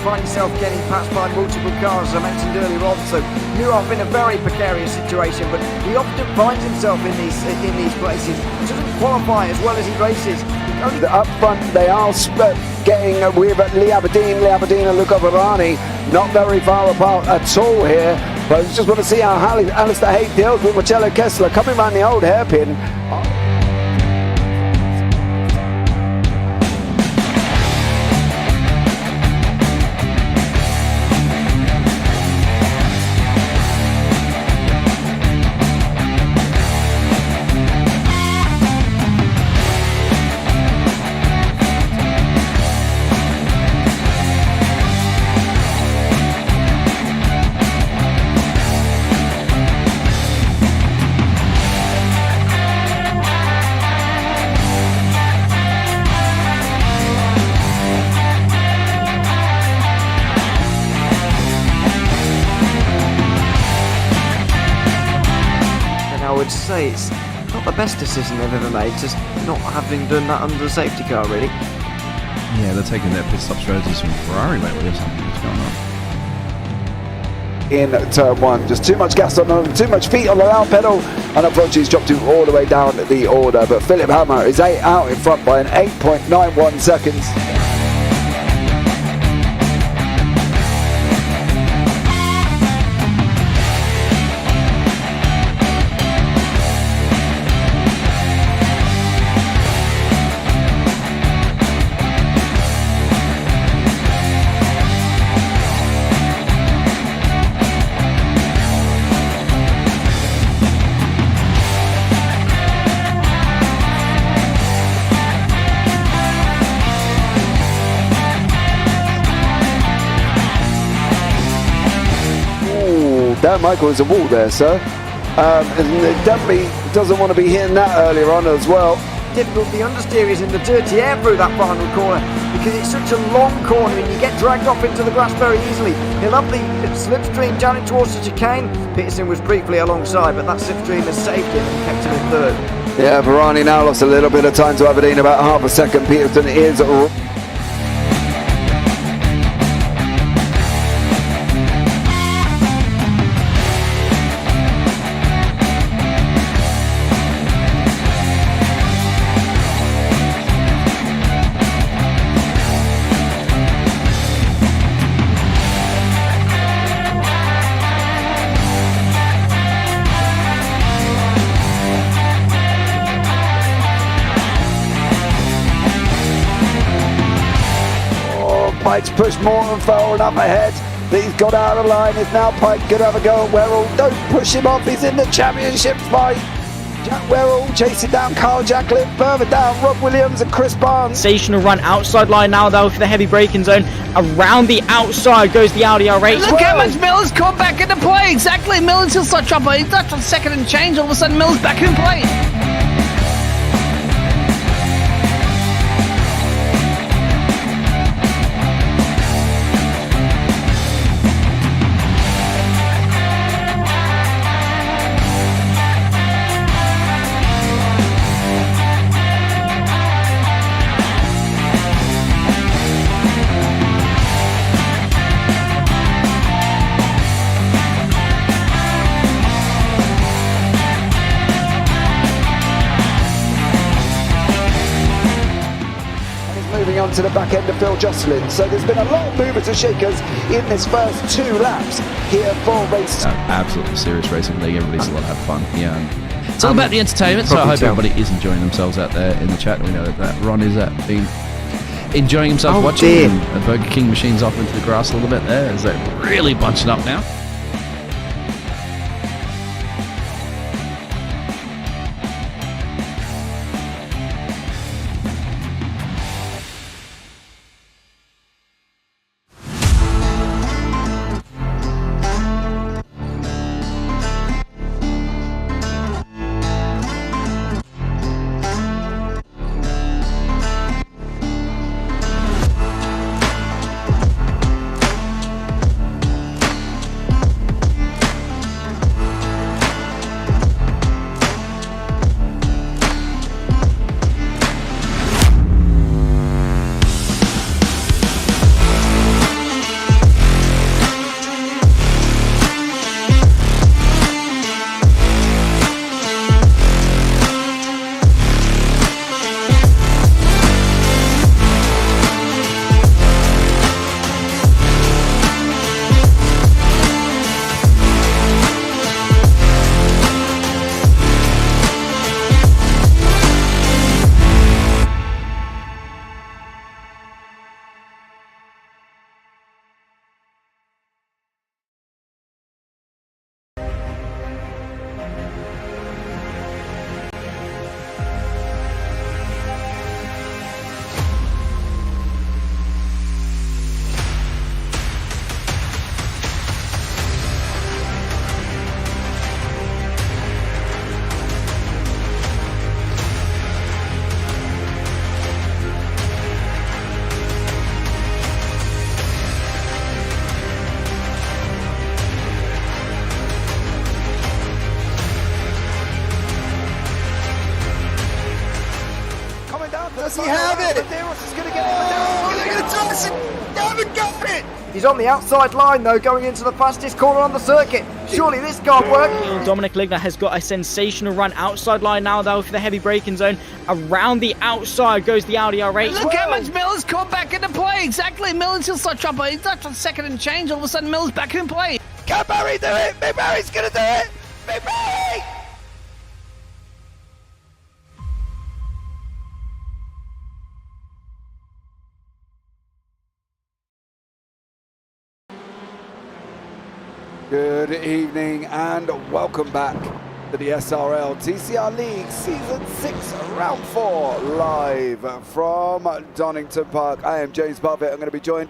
find yourself getting passed by multiple cars, as I mentioned earlier on. So Muroff in a very precarious situation, but he often finds himself in these places. He doesn't qualify as well as he races. Up front, they are getting with Lee Aberdeen and Luca Varani, not very far apart at all here. But I just want to see how Alistair Haig deals with Marcello Kessler coming around the old hairpin. Say it's not the best decision they've ever made, just not having done that under the safety car, really. Yeah, they're taking their pit stop strategies from Ferrari lately or something. What's going on? In turn one, just too much gas on them, too much feet on the loud pedal, and unfortunately he's dropped him all the way down the order. But Philip Hammer is out in front by an 8.91 seconds. Dan Michael is a wall there, sir. And it definitely doesn't want to be hitting that earlier on as well. Difficult, the understeer is in the dirty air through that final corner because it's such a long corner and you get dragged off into the grass very easily. He'll have the slipstream down towards the chicane. Peterson was briefly alongside, but that slipstream has saved him and kept him in third. Yeah, Varani now lost a little bit of time to Aberdeen, about half a second. Peterson is... Pike's pushed Morton forward up ahead. He's got out of line. Is now Pike going to have a go at Werrell? Don't push him off. He's in the championship fight. Jack Werrell chasing down Carl Jacklin. Further down, Rob Williams and Chris Barnes. Sensational run outside line now though for the heavy braking zone. Around the outside goes the Audi R8. Look how much Miller's caught back into play. Exactly. Miller's still start trouble. He's left on second and change. All of a sudden Miller's back in play. On to the back end of Phil Jocelyn. So there's been a lot of movers and shakers in this first 2 laps here for race. Absolutely serious racing league. Everybody's a lot of fun. Yeah, it's all about the entertainment. So I hope everybody is enjoying themselves out there in the chat. We know that Ron is been enjoying himself watching. And Burger King machines off into the grass a little bit there. Is that really bunching up now? it. Medeiros is going to get it. Medeiros is going to toss it. They haven't got it. He's on the outside line though, going into the fastest corner on the circuit. Surely this can't work. Dominic Ligner has got a sensational run outside line now though for the heavy braking zone. Around the outside goes the Audi R8. Look how much Miller's caught back into play. Exactly. Miller's still such up. He's not on second and change. All of a sudden, Miller's back in play. Can Barry do it? Big Barry's going to do it. Big Barry. Good evening and welcome back to the SRL TCR League Season 6 Round 4 live from Donington Park. I am James Parfitt. I'm going to be joined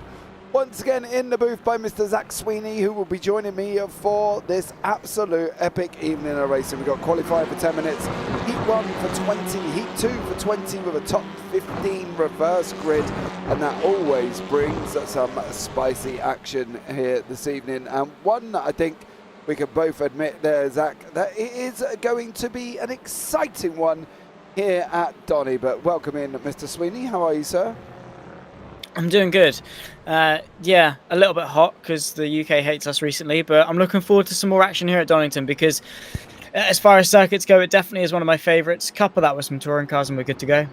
once again in the booth by Mr. Zach Sweeney, who will be joining me for this absolute epic evening of racing. We've got qualifying for 10 minutes, Heat 1 for 20, Heat 2 for 20 with a top 15 reverse grid, and that always brings some spicy action here this evening. And one that I think we can both admit there, Zach, that it is going to be an exciting one here at Donny. But welcome in, Mr. Sweeney. How are you, sir? I'm doing good. Yeah, a little bit hot because the UK hates us recently, but I'm looking forward to some more action here at Donington because as far as circuits go, it definitely is one of my favourites. Couple that with some touring cars and we're good to go.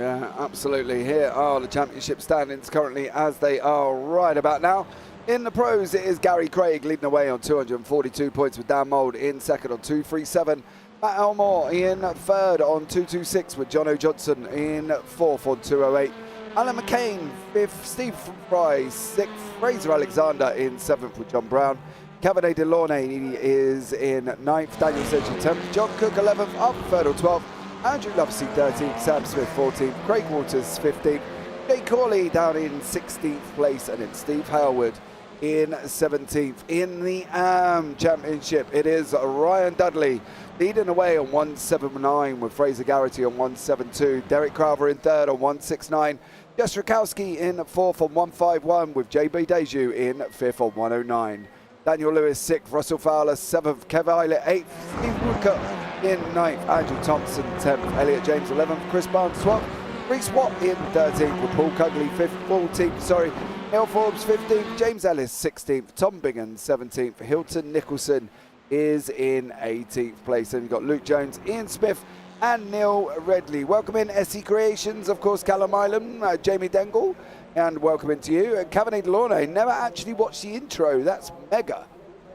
Yeah, absolutely. Here are the championship standings currently as they are right about now. In the pros, it is Gary Craig leading away on 242 points with Dan Mould in second on 237. Matt Elmore in third on 226 with Jono Johnson in fourth on 208. Alan McCain, fifth, Steve Fry, sixth, Fraser Alexander in seventh with John Brown. Cabernet Delaunay is in ninth, Daniel Sedge in 10th, John Cook 11th, up third on 12th, Andrew Lovesey 13th, Sam Smith 14th, Craig Waters 15th, Jay Corley down in 16th place, and then Steve Hailwood in 17th. In the AM Championship, it is Ryan Dudley leading away on 179 with Fraser Garrity on 172, Derek Crowther in third on 169, Jess Rakowski in fourth on 151 with JB Deju in fifth on 109. Daniel Lewis sixth, Russell Fowler seventh, Kev Eilert eighth, Steve Woodcock in ninth, Andrew Thompson 10th, Elliot James 11th, Chris Barnes 12th, Reece Watt in 13th with Paul Cugley 14th, Neil Forbes 15th, James Ellis 16th, Tom Bingham 17th, Hilton Nicholson is in 18th place, and you've got Luke Jones, Ian Smith and Neil Redley. Welcome in SE Creations, of course, Callum Ilam, Jamie Dengle, and welcome into you. And Cabernet Delaunay, never actually watched the intro, that's mega.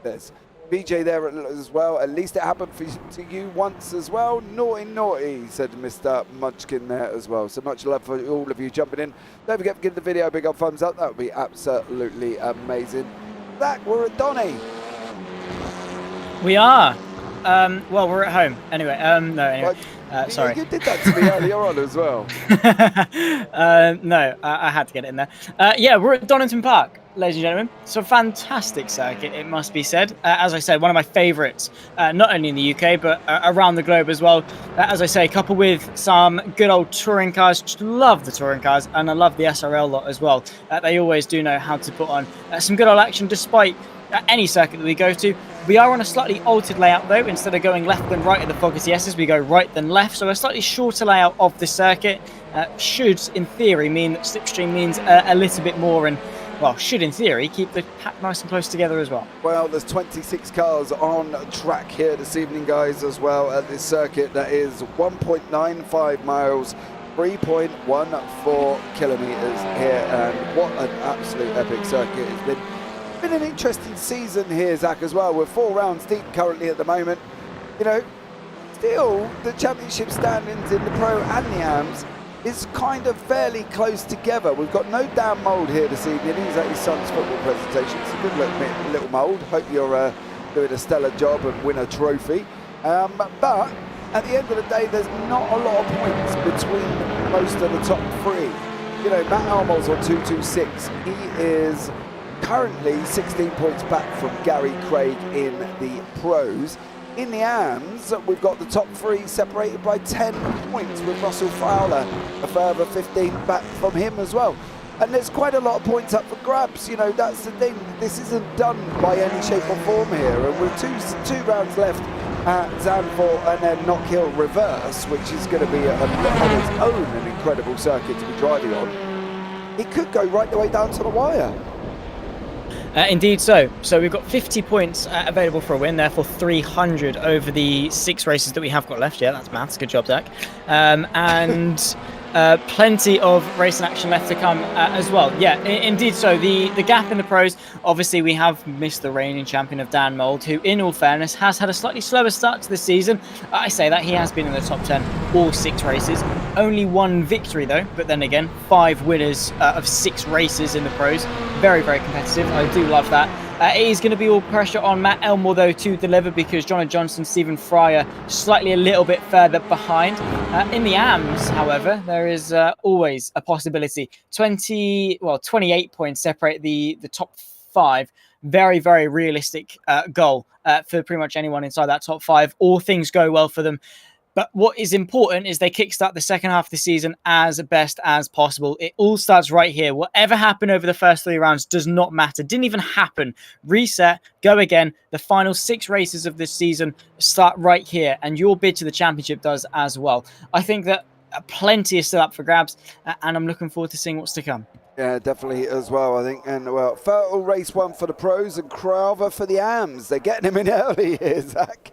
There's BJ there as well, at least it happened to you once as well. Naughty, said Mr. Munchkin there as well. So much love for all of you jumping in. Don't forget to give the video a big old thumbs up, that would be absolutely amazing. Zach, we're at Donny. We are. Well, we're at home. Anyway, sorry. You did that to me earlier on as well. No, I had to get it in there. Yeah, we're at Donington Park, ladies and gentlemen. It's a fantastic circuit, it must be said. As I said, one of my favourites, not only in the UK, but around the globe as well. As I say, coupled with some good old touring cars. Just love the touring cars, and I love the SRL lot as well. They always do know how to put on some good old action, despite any circuit that we go to. We are on a slightly altered layout though. Instead of going left then right at the Focus ESs, we go right then left. So a slightly shorter layout of the circuit should, in theory, mean that slipstream means a little bit more, and well, should in theory keep the pack nice and close together as well. Well, there's 26 cars on track here this evening, guys, as well at this circuit that is 1.95 miles, 3.14 kilometers here, and what an absolute epic circuit it's been an interesting season here, Zach, as well. We're 4 rounds deep currently at the moment. You know, still the championship standings in the Pro and the AMS is kind of fairly close together. We've got no Dan Mould here this evening. He's at his son's football presentation. It's a good little Mould. Hope you're doing a stellar job and win a trophy. But at the end of the day, there's not a lot of points between most of the top 3. You know, Matt Elmore's on 226. He is currently 16 points back from Gary Craig in the pros. In the AMS, we've got the top 3 separated by 10 points, with Russell Fowler a further 15 back from him as well. And there's quite a lot of points up for grabs. You know, that's the thing. This isn't done by any shape or form here. And with two rounds left at Zandvoort and then Knock Hill reverse, which is going to be on its own an incredible circuit to be driving on, it could go right the way down to the wire. Indeed so. So we've got 50 points available for a win, therefore 300 over the 6 races that we have got left. Yeah, that's maths. Good job, Zach. And plenty of racing action left to come as well. Yeah, indeed so. The gap in the pros, obviously we have missed the reigning champion of Dan Mould, who in all fairness has had a slightly slower start to the season. I say that he has been in the top 10 all 6 races. Only 1 victory though, but then again 5 winners of 6 races in the pros. Very, very competitive. I do love that. It is going to be all pressure on Matt Elmore though to deliver, because John Johnson, Stephen Fryer slightly a little bit further behind. In the AMs, however, there is always a possibility. 28 points separate the top 5. Very, very realistic goal for pretty much anyone inside that top 5. All things go well for them. But what is important is they kickstart the second half of the season as best as possible. It all starts right here. Whatever happened over the first 3 rounds does not matter. Didn't even happen. Reset, go again. The final 6 races of this season start right here, and your bid to the championship does as well. I think that plenty is still up for grabs, and I'm looking forward to seeing what's to come. Yeah, definitely as well, I think. And, well, Fertile race 1 for the pros and Crowther for the AMs. They're getting him in early here, Zach.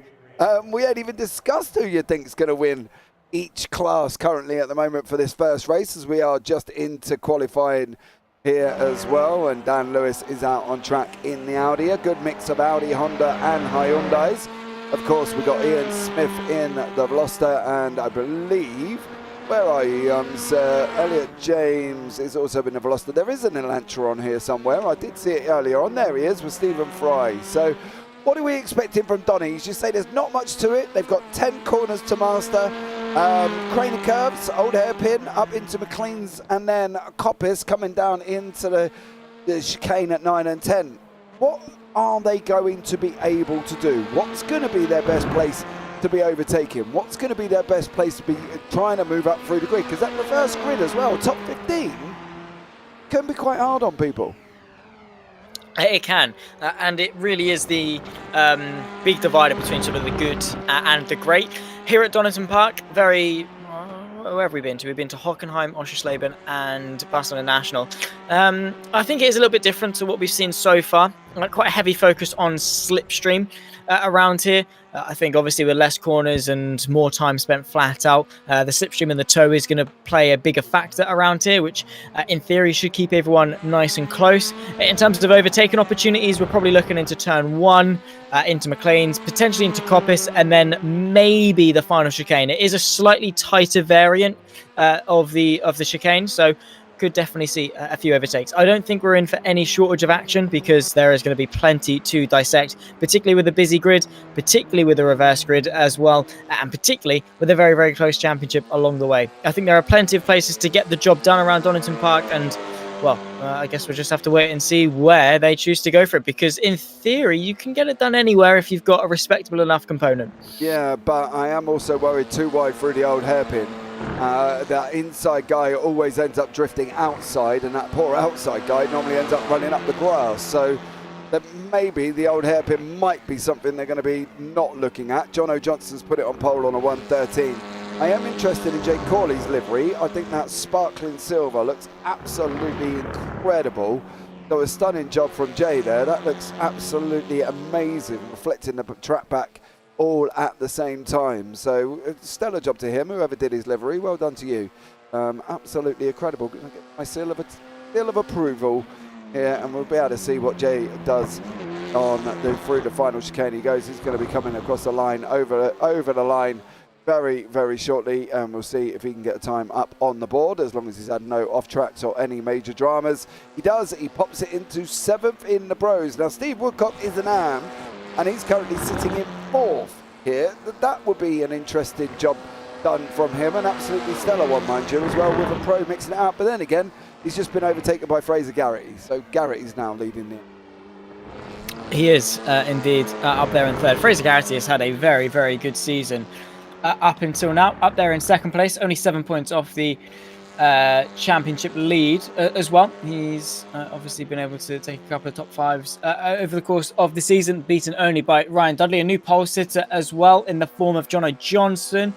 We ain't even discussed who you think is going to win each class currently at the moment for this first race, as we are just into qualifying here as well. And Dan Lewis is out on track in the Audi. A good mix of Audi, Honda and Hyundais. Of course, we got Ian Smith in the Veloster, and I believe, where are you, Sir Elliot James is also in the Veloster. There is an Elantra on here somewhere. I did see it earlier on. There he is with Stephen Fry. So what are we expecting from Donny? You say there's not much to it. They've got 10 corners to master. Crane and curves, old hairpin up into McLean's, and then Coppice coming down into the chicane at 9 and 10. What are they going to be able to do? What's going to be their best place to be overtaking? What's going to be their best place to be trying to move up through the grid? Because that reverse grid as well, top 15, can be quite hard on people. It can, and it really is the big divider between sort of the good and the great. Here at Donington Park, where have we been to? We've been to Hockenheim, Oschersleben and Barcelona National. I think it is a little bit different to what we've seen so far. Quite a heavy focus on slipstream around here. I think obviously with less corners and more time spent flat out, the slipstream and the toe is going to play a bigger factor around here, which in theory should keep everyone nice and close. In terms of overtaking opportunities, we're probably looking into turn 1, into McLean's, potentially into Coppice, and then maybe the final chicane. It is a slightly tighter variant of the chicane, so could definitely see a few overtakes. I don't think we're in for any shortage of action, because there is going to be plenty to dissect, particularly with a busy grid, particularly with a reverse grid as well, and particularly with a very, very close championship along the way. I think there are plenty of places to get the job done around Donington Park, and well, I guess we'll just have to wait and see where they choose to go for it, because in theory you can get it done anywhere if you've got a respectable enough component. Yeah, but I am also worried too wide through the old hairpin. That inside guy always ends up drifting outside, and that poor outside guy normally ends up running up the grass. So that maybe the old hairpin might be something they're going to be not looking at. Jono Johnson's put it on pole on a 1:13. I am interested in Jake Corley's livery. I think that sparkling silver looks absolutely incredible. So a stunning job from Jay there. That looks absolutely amazing, reflecting the track back all at the same time. So stellar job to him, whoever did his livery. Well done to you. Absolutely incredible. Gonna get my seal of approval here, and we'll be able to see what Jay does on through the final chicane. He goes. He's going to be coming across the line, over the line very, very shortly, and we'll see if he can get a time up on the board, as long as he's had no off tracks or any major dramas. He does. He pops it into 7th in the pros. Now Steve Woodcock is an AM, and he's currently sitting in 4th here. That would be an interesting job done from him, an absolutely stellar one, mind you, as well, with a pro mixing it out. But then again, he's just been overtaken by Fraser Garrity, so Garrity's now leading the... He is indeed up there in 3rd. Fraser Garrity has had a very, very good season up until now. Up there in 2nd place, only 7 points off the championship lead as well. He's obviously been able to take a couple of top fives over the course of the season, beaten only by Ryan Dudley, a new pole sitter as well in the form of Jono Johnson.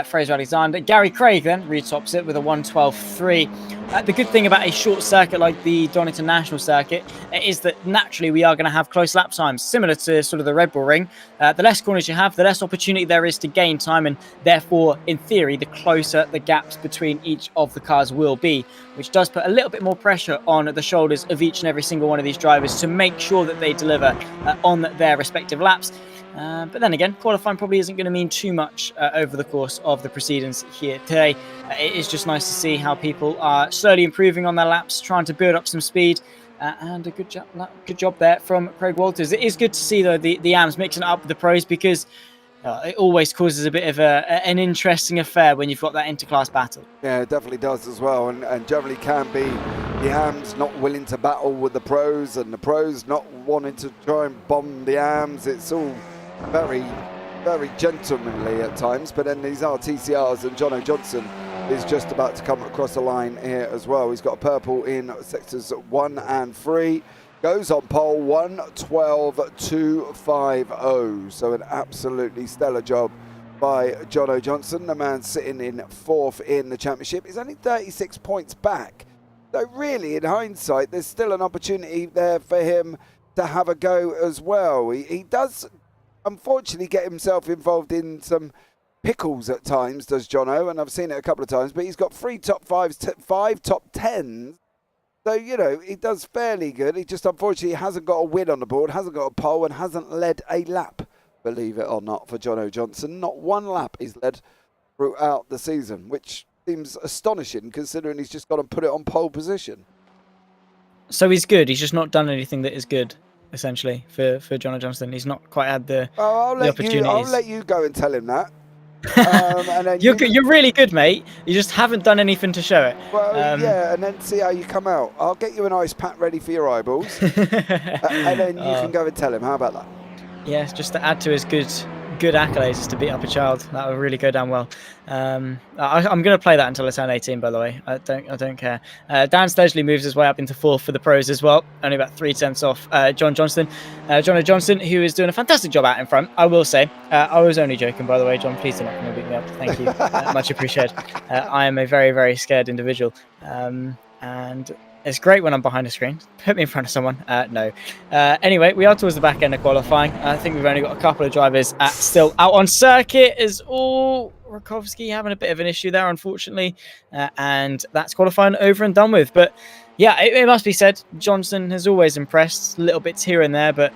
Fraser Alexander. Gary Craig then retops it with a 1:12.3. The good thing about a short circuit like the Donington National Circuit is that naturally we are going to have close lap times, similar to sort of the Red Bull Ring. The less corners you have, the less opportunity there is to gain time, and therefore, in theory, the closer the gaps between each of the cars will be, which does put a little bit more pressure on the shoulders of each and every single one of these drivers to make sure that they deliver on their respective laps. But then again, qualifying probably isn't going to mean too much over the course of the proceedings here today. It is just nice to see how people are slowly improving on their laps, trying to build up some speed, and a good job there from Craig Walters. It is good to see, though, the AMs mixing it up with the pros, because it always causes a bit of an interesting affair when you've got that interclass battle. Yeah, it definitely does as well, and generally can be the AMs not willing to battle with the pros, and the pros not wanting to try and bomb the AMs. It's all very, very gentlemanly at times, but then these are TCRs, and Jono Johnson is just about to come across the line here as well. He's got a purple in sectors 1 and 3. Goes on pole 1:12.250. So an absolutely stellar job by Jono Johnson. The man sitting in 4th in the championship. He's only 36 points back. So really, in hindsight, there's still an opportunity there for him to have a go as well. He does, unfortunately, get himself involved in some pickles at times, does Jono, and I've seen it a couple of times, but he's got 3 top 5s, 5 top 10s. So, you know, he does fairly good. He just, unfortunately, hasn't got a win on the board, hasn't got a pole, and hasn't led a lap, believe it or not, for Jono Johnson. Not one lap he's led throughout the season, which seems astonishing considering he's just got to put it on pole position. So he's good. He's just not done anything that is good, essentially, for Jono Johnson. He's not quite had the opportunities. I'll let you go and tell him that. And then you're really good, mate. You just haven't done anything to show it. Well, yeah, and then see how you come out. I'll get you an ice pack ready for your eyeballs, and then you can go and tell him. How about that? Yeah, just to add to his good accolades, just to beat up a child. That would really go down well. I'm going to play that until I turn 18, by the way. I don't care. Dan Sledgley moves his way up into 4th for the pros as well, only about 3/10 off Jono Johnson, who is doing a fantastic job out in front, I will say. I was only joking, by the way, John. Please do not come and beat me up. Thank you. Much appreciated. I am a very, very scared individual. And it's great when I'm behind a screen. Put me in front of someone. No. Anyway, we are towards the back end of qualifying. I think we've only got a couple of drivers still out on circuit. Is all Rakovsky having a bit of an issue there, unfortunately. And that's qualifying over and done with. But yeah, it must be said, Johnson has always impressed. Little bits here and there, but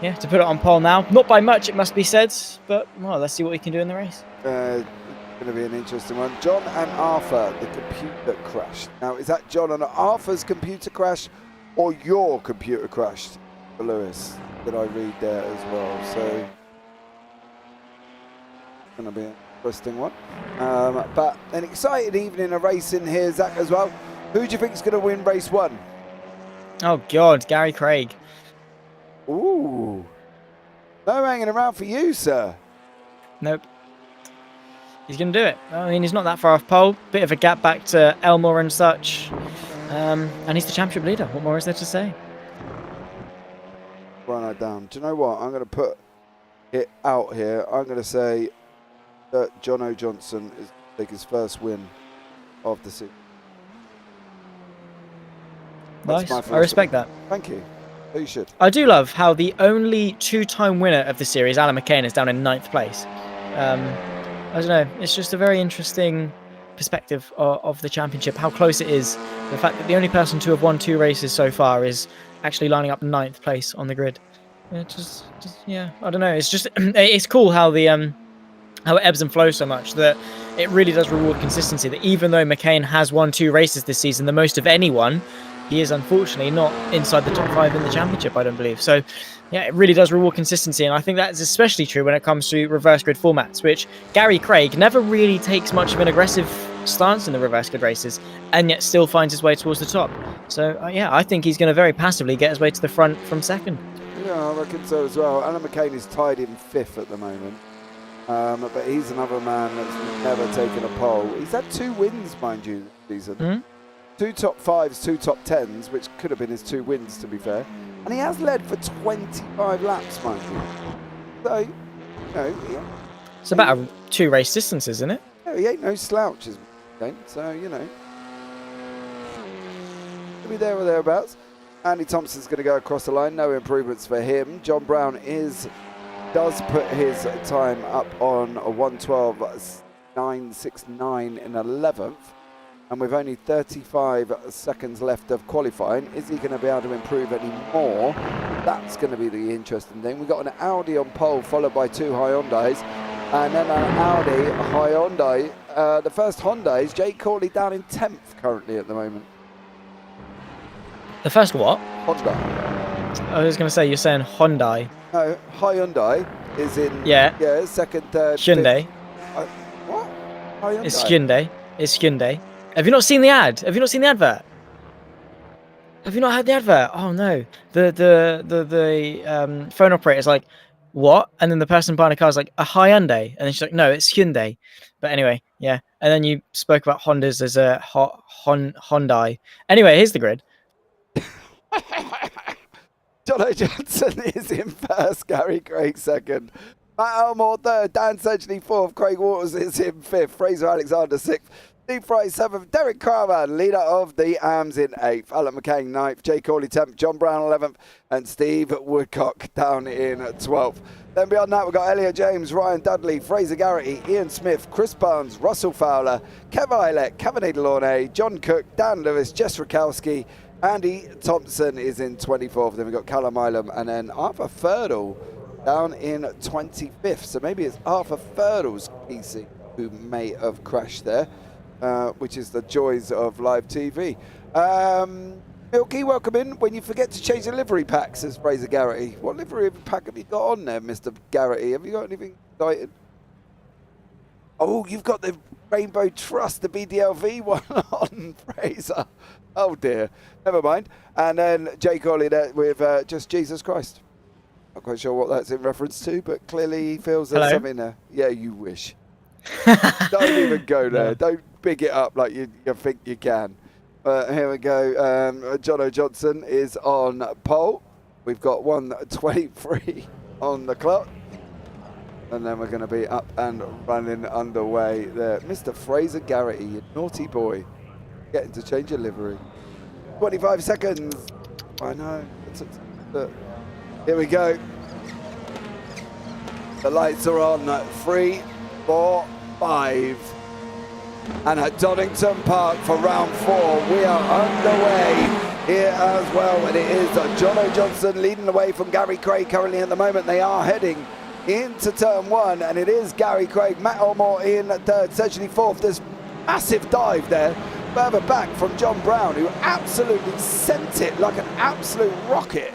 yeah, to put it on pole now, not by much, it must be said. But well, let's see what we can do in the race. Going to be an interesting one. John and Arthur, the computer crashed. Now, is that John and Arthur's computer crash or your computer crashed for Lewis? Did I read there as well? So, it's going to be an interesting one. But an exciting evening of racing here, Zach, as well. Who do you think is going to win race 1? Oh, God, Gary Craig. Ooh. No hanging around for you, sir. Nope. He's going to do it. I mean, he's not that far off pole. Bit of a gap back to Elmore and such. And he's the championship leader. What more is there to say? Write that down. Do you know what? I'm going to put it out here. I'm going to say that Jono Johnson is take his first win of the season. Nice. I respect that. Thank you. Oh, you should. I do love how the only 2-time winner of the series, Alan McCain, is down in 9th place. I don't know, it's just a very interesting perspective of the championship, how close it is. The fact that the only person to have won 2 races so far is actually lining up 9th place on the grid. Yeah, I don't know. It's just, it's cool how how it ebbs and flows so much that it really does reward consistency. That even though McCain has won 2 races this season, the most of anyone, he is unfortunately not inside the top 5 in the championship, I don't believe. So, yeah, it really does reward consistency, and I think that is especially true when it comes to reverse grid formats, which Gary Craig never really takes much of an aggressive stance in the reverse grid races, and yet still finds his way towards the top. So, yeah, I think he's going to very passively get his way to the front from 2nd. Yeah, I reckon so as well. Alan McCain is tied in 5th at the moment. But he's another man that's never taken a pole. He's had 2 wins, mind you, this season. 2 top 5s, 2 top 10s, which could have been his 2 wins, to be fair. And he has led for 25 laps, mind you. So, you know, It's about 2 race distances, isn't it? he ain't no slouch, as so, you know. He'll be there or thereabouts. Andy Thompson's going to go across the line. No improvements for him. John Brown does put his time up on a 1:12.969 in 11th. And with only 35 seconds left of qualifying, is he going to be able to improve any more? That's going to be the interesting thing. We've got an Audi on pole, followed by 2 Hyundais. And then an Audi, a Hyundai. The first Honda is Jake Corley down in 10th currently at the moment. The first what? Honda. I was going to say, you're saying Hyundai. No, Hyundai is in second, third, Hyundai. fifth. What? Hyundai. It's Hyundai. It's Hyundai. Have you not seen the ad? Have you not seen the advert? Have you not had the advert? Oh no. The phone operator's like, what? And then the person buying a car is like, a Hyundai. And then she's like, no, it's Hyundai. But anyway, yeah. And then you spoke about Hondas as a Hyundai. Anyway, here's the grid. Jono Johnson is in first, Gary Craig second. Matt Elmore third, Dan Sedgley fourth, Craig Waters is in fifth, Fraser Alexander sixth, Steve Fry seventh, Derek Carman, leader of the AMS in eighth, Alan McCain ninth, Jay Corley 10th, John Brown 11th, and Steve Woodcock down in 12th. Then beyond that, we've got Elliot James, Ryan Dudley, Fraser Garrity, Ian Smith, Chris Barnes, Russell Fowler, Kev Eilert, Kevin Delaunay, John Cook, Dan Lewis, Jess Rakowski, Andy Thompson is in 24th. Then we've got Callum Ilam and then Arthur Ferdle down in 25th. So maybe it's Arthur Ferdle's PC who may have crashed there, which is the joys of live TV. Milky, welcome in. When you forget to change the livery pack, says Fraser Garrity. What livery pack have you got on there, Mr. Garrity? Have you got anything exciting? Oh, you've got the Rainbow Trust, the BDLV one on, Fraser. Oh dear, never mind. And then Jay Corley there with just Jesus Christ. Not quite sure what that's in reference to, but clearly he feels there's something there. Yeah, you wish. Don't even go there. No. Don't big it up like you think you can. Here we go. Jono Johnson is on pole. We've got 1:23 on the clock. And then we're going to be up and running underway there. Mr. Fraser Garrity, you naughty boy. Getting to change your livery. 25 seconds. I know. Here we go. The lights are on. 3, 4, 5. And at Donington Park for round 4, we are underway here as well. And it is Jono Johnson leading the way from Gary Craig currently at the moment. They are heading into turn 1, and it is Gary Craig, Matt Elmore in third, Sedgley fourth. There's massive dive there further back from John Brown, who absolutely sent it like an absolute rocket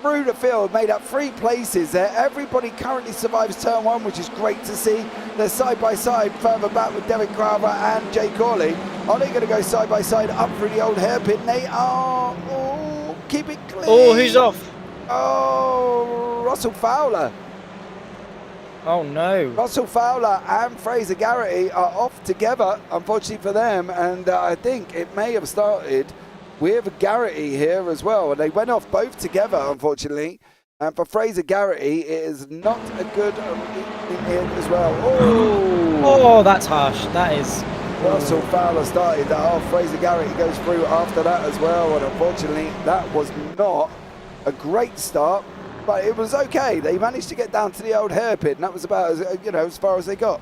through the field, made up 3 places there. Everybody currently survives turn 1, which is great to see. They're side by side further back with Derek Carver and Jay Corley. Are they going to go side by side up through the old hairpin? They are. Oh, keep it clean. Oh, who's off? Oh, Russell Fowler. Oh no. Russell Fowler and Fraser Garrity are off together, unfortunately for them, and I think it may have started with Garrity here as well, and they went off both together, unfortunately. And for Fraser Garrity, it is not a good in here as well. Oh, that's harsh. That is. Russell Fowler started that off. Fraser Garrity goes through after that as well, and unfortunately, that was not a great start. But it was okay. They managed to get down to the old hairpin. That was about as far as they got.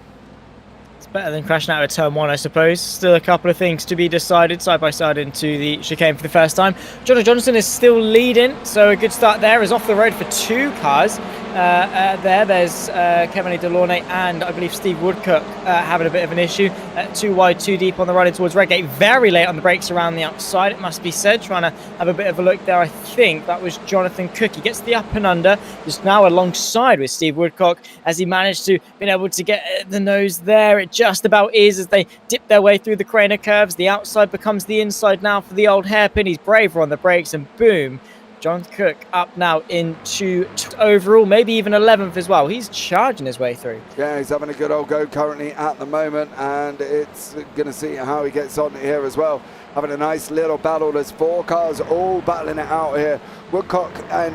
It's better than crashing out of turn 1, I suppose. Still a couple of things to be decided side by side into the chicane for the first time. Jono Johnson is still leading, so a good start there. Is off the road for 2 cars. There's Kevin Delaunay and I believe Steve Woodcock having a bit of an issue. 2 wide, 2 deep on the run in towards Redgate. Very late on the brakes around the outside, it must be said. Trying to have a bit of a look there. I think that was Jonathan Cook. He gets the up and under. Just now alongside with Steve Woodcock as he managed to be able to get the nose there. It just about is as they dip their way through the Craner curves. The outside becomes the inside now for the old hairpin. He's braver on the brakes and boom. John Cook up now into overall, maybe even 11th as well. He's charging his way through. Yeah, he's having a good old go currently at the moment, and it's going to see how he gets on here as well. Having a nice little battle. There's 4 cars all battling it out here. Woodcock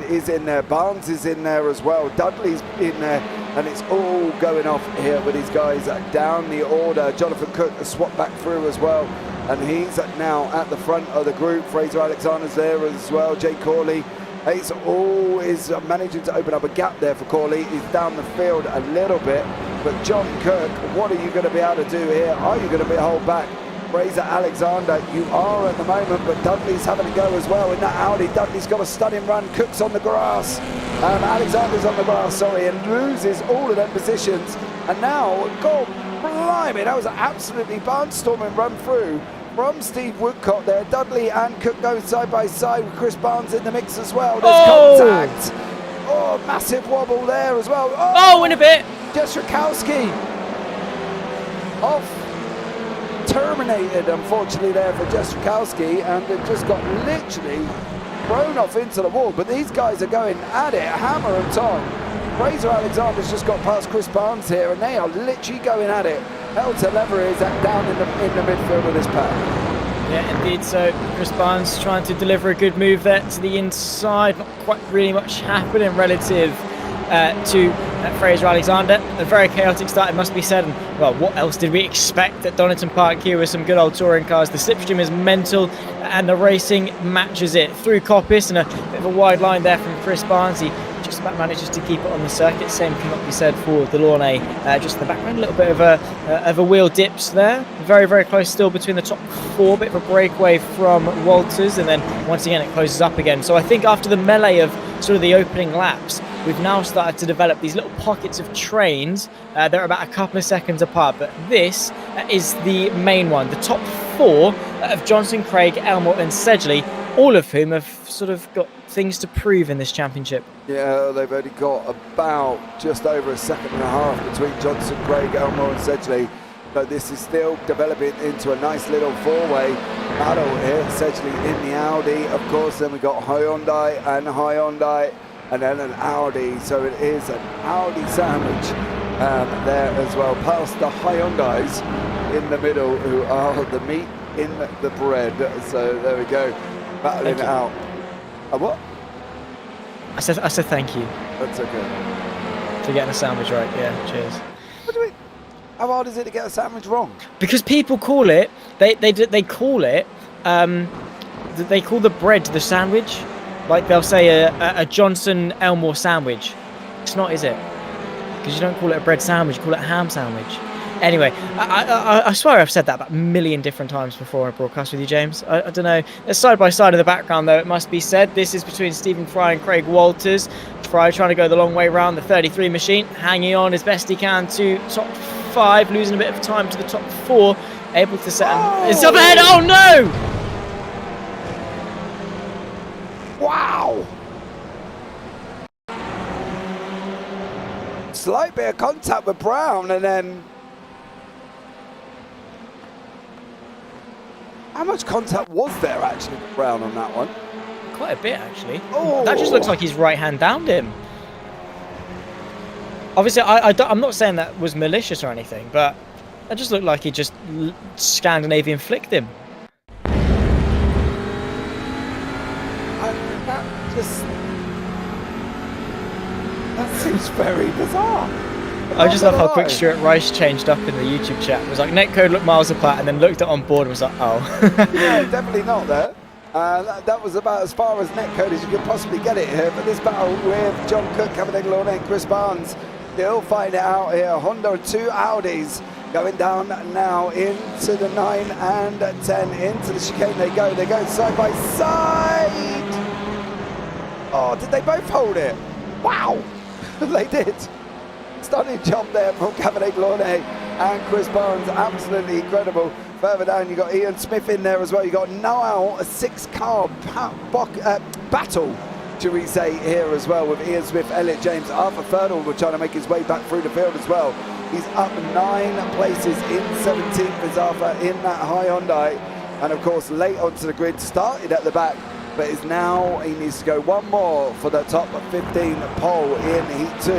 is in there. Barnes is in there as well. Dudley's in there, and it's all going off here with these guys down the order. Jonathan Cook has swapped back through as well, and he's now at the front of the group. Fraser Alexander's there as well. Jay Corley. It's all is managing to open up a gap there for Corley. He's down the field a little bit, but John Cook, what are you going to be able to do here? Are you going to be held back? Fraser Alexander, you are at the moment, but Dudley's having a go as well in that Audi. Dudley's got a stunning run. Cook's on the grass. Alexander's on the grass, sorry, and loses all of them positions. And now, God blimey, that was an absolutely barnstorming run through from Steve Woodcock there. Dudley and Cook going side by side with Chris Barnes in the mix as well. There's contact. Oh, massive wobble there as well. Oh, in a bit. Jestrzykowski off. Terminated, unfortunately, there for Jestrzykowski, and it just got literally thrown off into the wall. But these guys are going at it, hammer and tong. Fraser Alexander's just got past Chris Barnes here, and they are literally going at it. Hell to lever is down in the midfield of this pack. Yeah, indeed. So Chris Barnes trying to deliver a good move there to the inside. Not quite really much happening relative to Fraser Alexander. A very chaotic start, it must be said. And, well, what else did we expect at Donington Park here with some good old touring cars? The slipstream is mental, and the racing matches it. Through Coppice, and a bit of a wide line there from Chris Barnes. He just about manages to keep it on the circuit. Same cannot be said for Delaunay. Just in the background, a little bit of a wheel dips there. Very, very close still between the top 4. Bit of a breakaway from Walters, and then once again it closes up again. So I think after the melee of sort of the opening laps, we've now started to develop these little pockets of trains. They're about a couple of seconds apart, but this is the main one. The top 4 of Johnson, Craig, Elmore and Sedgley, all of whom have sort of got things to prove in this championship. Yeah, they've only got about just over a second and a half between Johnson, Craig, Elmore and Sedgley. But this is still developing into a nice little 4-way battle here. Sedgley in the Audi, of course. Then we got Hyundai, and then an Audi. So it is an Audi sandwich there as well. Past the Hyundais in the middle, who are the meat in the bread. So there we go, battling it out. What? I said thank you. That's okay. For getting a sandwich right. Yeah, cheers. What do we? How hard is it to get a sandwich wrong? Because people call it, they call it, they call the bread the sandwich. Like they'll say a Johnson Elmore sandwich. It's not, is it? Because you don't call it a bread sandwich, you call it a ham sandwich. Anyway, I swear I've said that about a million different times before I broadcast with you, James. I don't know. There's side by side in the background, though, it must be said. This is between Stephen Fry and Craig Walters. Fry trying to go the long way round the 33 machine, hanging on as best he can to top 5, losing a bit of time to the top 4, able to set it's up ahead. Oh no! Wow! Slight bit of contact with Brown, and then how much contact was there actually with Brown on that one? Quite a bit, actually. Oh. That just looks like his right hand downed him. Obviously, I'm not saying that was malicious or anything, but that just looked like he just Scandinavian flicked him. That seems very bizarre. I just love how quick Stuart Rice changed up in the YouTube chat. It was like netcode looked miles apart, and then looked at on board and was like, oh. Yeah, definitely not there. That was about as far as netcode as you could possibly get it here. But this battle with John Cook, Kevin Eglon and Chris Barnes, they'll find it out here. Honda 2 Audis going down now into the 9 and 10. Into the chicane they go. They go side by side. Oh, did they both hold it? Wow. They did. Stunning job there from Cabernet Glorne and Chris Barnes. Absolutely incredible. Further down, you got Ian Smith in there as well. You got now a 6-car battle, should we say, here as well, with Ian Smith, Elliot James, Arthur Ferdal were trying to make his way back through the field as well. He's up 9 places in 17th as Arthur in that Hyundai. And of course, late onto the grid, started at the back. but is now, he needs to go one more for the top 15 pole in Heat 2.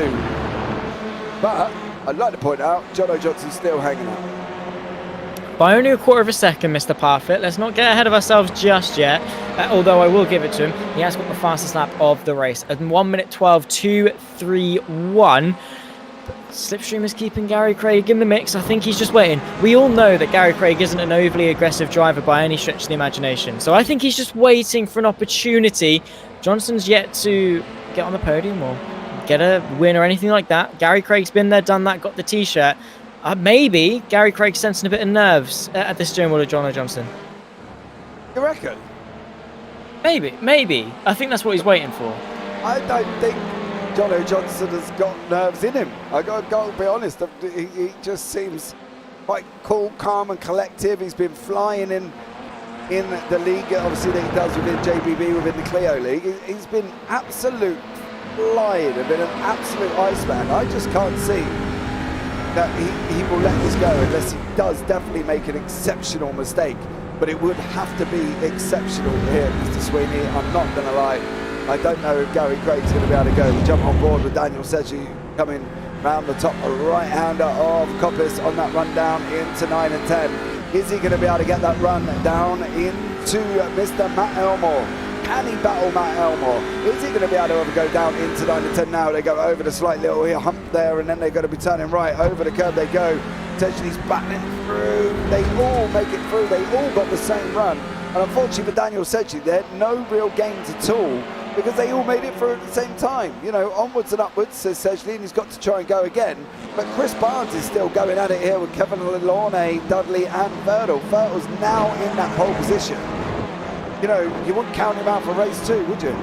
But I'd like to point out, Jono Johnson's still hanging out. By only a quarter of a second, Mr. Parfitt. Let's not get ahead of ourselves just yet. Although I will give it to him. He has got the fastest lap of the race. At 1 minute 12.231. Slipstream is keeping Gary Craig in the mix. I think he's just waiting. We all know that Gary Craig isn't an overly aggressive driver by any stretch of the imagination. So I think he's just waiting for an opportunity. Johnson's yet to get on the podium or get a win or anything like that. Gary Craig's been there, done that, got the t-shirt. Maybe Gary Craig's sensing a bit of nerves at the steering wheel of Jono Johnson. You reckon? Maybe. I think that's what he's waiting for. I don't think Jono Johnson has got nerves in him. I got to be honest. He just seems quite cool, calm, and collective. He's been flying in the league, obviously that he does within JPB, within the Clio League. He's been absolute flying and been an absolute Iceman. I just can't see that he will let this go unless he does definitely make an exceptional mistake. But it would have to be exceptional here, Mr. Sweeney. I'm not going to lie. I don't know if Gary Craig's going to be able to go. We jump on board with Daniel Sedgley coming round the top right-hander of Coppice on that run down into 9 and 10. Is he going to be able to get that run down into Mr. Matt Elmore? Can he battle Matt Elmore? Is he going to be able to go down into 9 and 10 now? They go over the slight little hump there, and then they're going to be turning right over the curb. They go. Sedgley's battling through. They all make it through. They all got the same run. And unfortunately for Daniel Sedgley, there no real gains at all because they all made it through at the same time. You know, onwards and upwards, says Sedgley, and he's got to try and go again. But Chris Barnes is still going at it here with Kevin Launay, Dudley, and Verdal. Verdal's now in that pole position. You know, you wouldn't count him out for race 2, would you?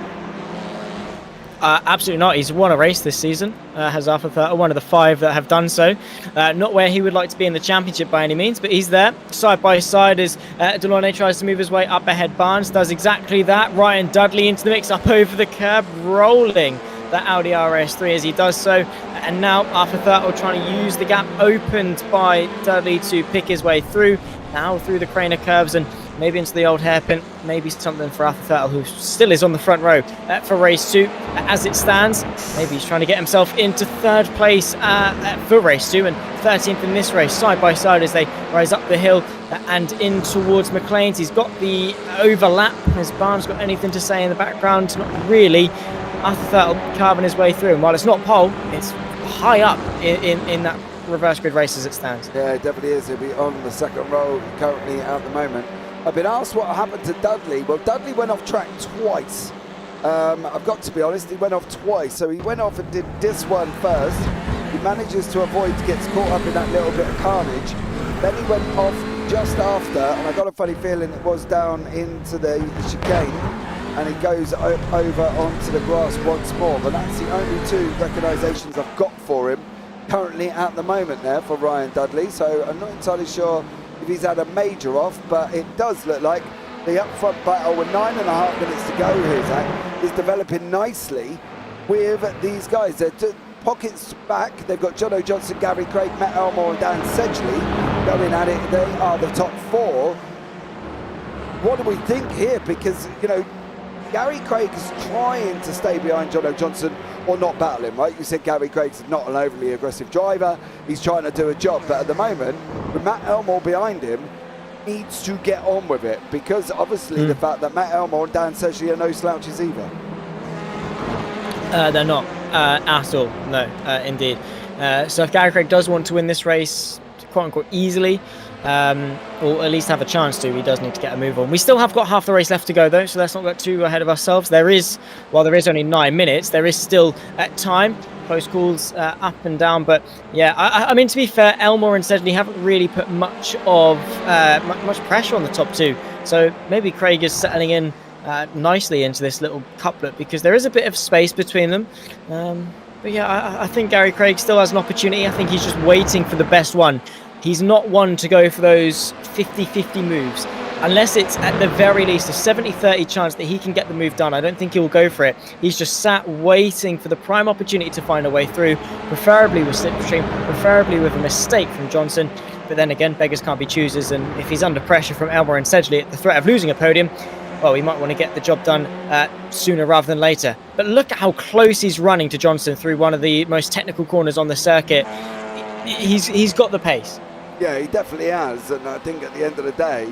Absolutely not. He's won a race this season, has Arthur Thurtle, one of the 5 that have done so. Not where he would like to be in the championship by any means, but he's there side by side as Delaunay tries to move his way up ahead. Barnes does exactly that. Ryan Dudley into the mix, up over the curb, rolling that Audi RS3 as he does so. And now Arthur Thurtle trying to use the gap opened by Dudley to pick his way through. Now through the Craner curves and maybe into the old hairpin, maybe something for Arthur Thurtle, who still is on the front row for race 2 as it stands. Maybe he's trying to get himself into 3rd place for race 2 and 13th in this race, side by side as they rise up the hill and in towards McLean's. He's got the overlap. Has Barnes got anything to say in the background? Not really. Arthur Thurtle carving his way through, and while it's not pole, it's high up in that reverse grid race as it stands. Yeah, it definitely is. He'll be on the 2nd row currently at the moment. I've been asked what happened to Dudley. Well, Dudley went off track twice. I've got to be honest, he went off twice. So he went off and did this one first. He manages to avoid, gets caught up in that little bit of carnage. Then he went off just after, and I got a funny feeling it was down into the chicane, and he goes over onto the grass once more. But that's the only 2 recognisations I've got for him currently at the moment there for Ryan Dudley. So I'm not entirely sure if he's had a major off, but it does look like the up-front battle with 9.5 minutes to go here, Zach, is developing nicely with these guys. They're pockets back. They've got Jono Johnson, Gary Craig, Matt Elmore, and Dan Sedgley going at it. They are the top 4. What do we think here? Because, you know, Gary Craig is trying to stay behind Jono Johnson or not battle him, right? You said Gary Craig's not an overly aggressive driver. He's trying to do a job. But at the moment, with Matt Elmore behind him, needs to get on with it because obviously the fact that Matt Elmore and Dan Sedgley are no slouches either. They're not at all, no, indeed. So if Gary Craig does want to win this race, quote-unquote, easily, or at least have a chance to, he does need to get a move on. We still have got half the race left to go though, so let's not get too ahead of ourselves. There is, while there is only 9 minutes, there is still time. Close calls up and down, but yeah, I mean, to be fair, Elmore and Sedgley haven't really put much of much pressure on the top 2, so maybe Craig is settling in nicely into this little couplet because there is a bit of space between them. But yeah, I think Gary Craig still has an opportunity. I think he's just waiting for the best one. He's not one to go for those 50-50 moves. Unless it's at the very least a 70-30 chance that he can get the move done, I don't think he will go for it. He's just sat waiting for the prime opportunity to find a way through, preferably with slipstream, preferably with a mistake from Johnson. But then again, beggars can't be choosers, and if he's under pressure from Elmore and Sedgley at the threat of losing a podium, well, he might want to get the job done sooner rather than later. But look at how close he's running to Johnson through one of the most technical corners on the circuit. He's got the pace. Yeah, he definitely has, and I think at the end of the day,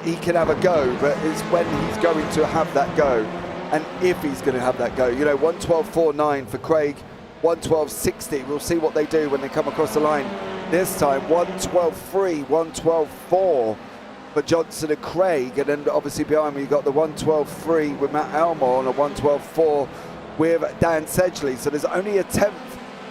he can have a go, but it's when he's going to have that go, and if he's going to have that go. You know, 1:12.49 for Craig, 1:12.60. We'll see what they do when they come across the line. This time, 1:12.3, 1:12.4 for Johnson and Craig, and then obviously behind me you got the 1:12.3 with Matt Elmore and a 1:12.4 with Dan Sedgley. So there's only a tenth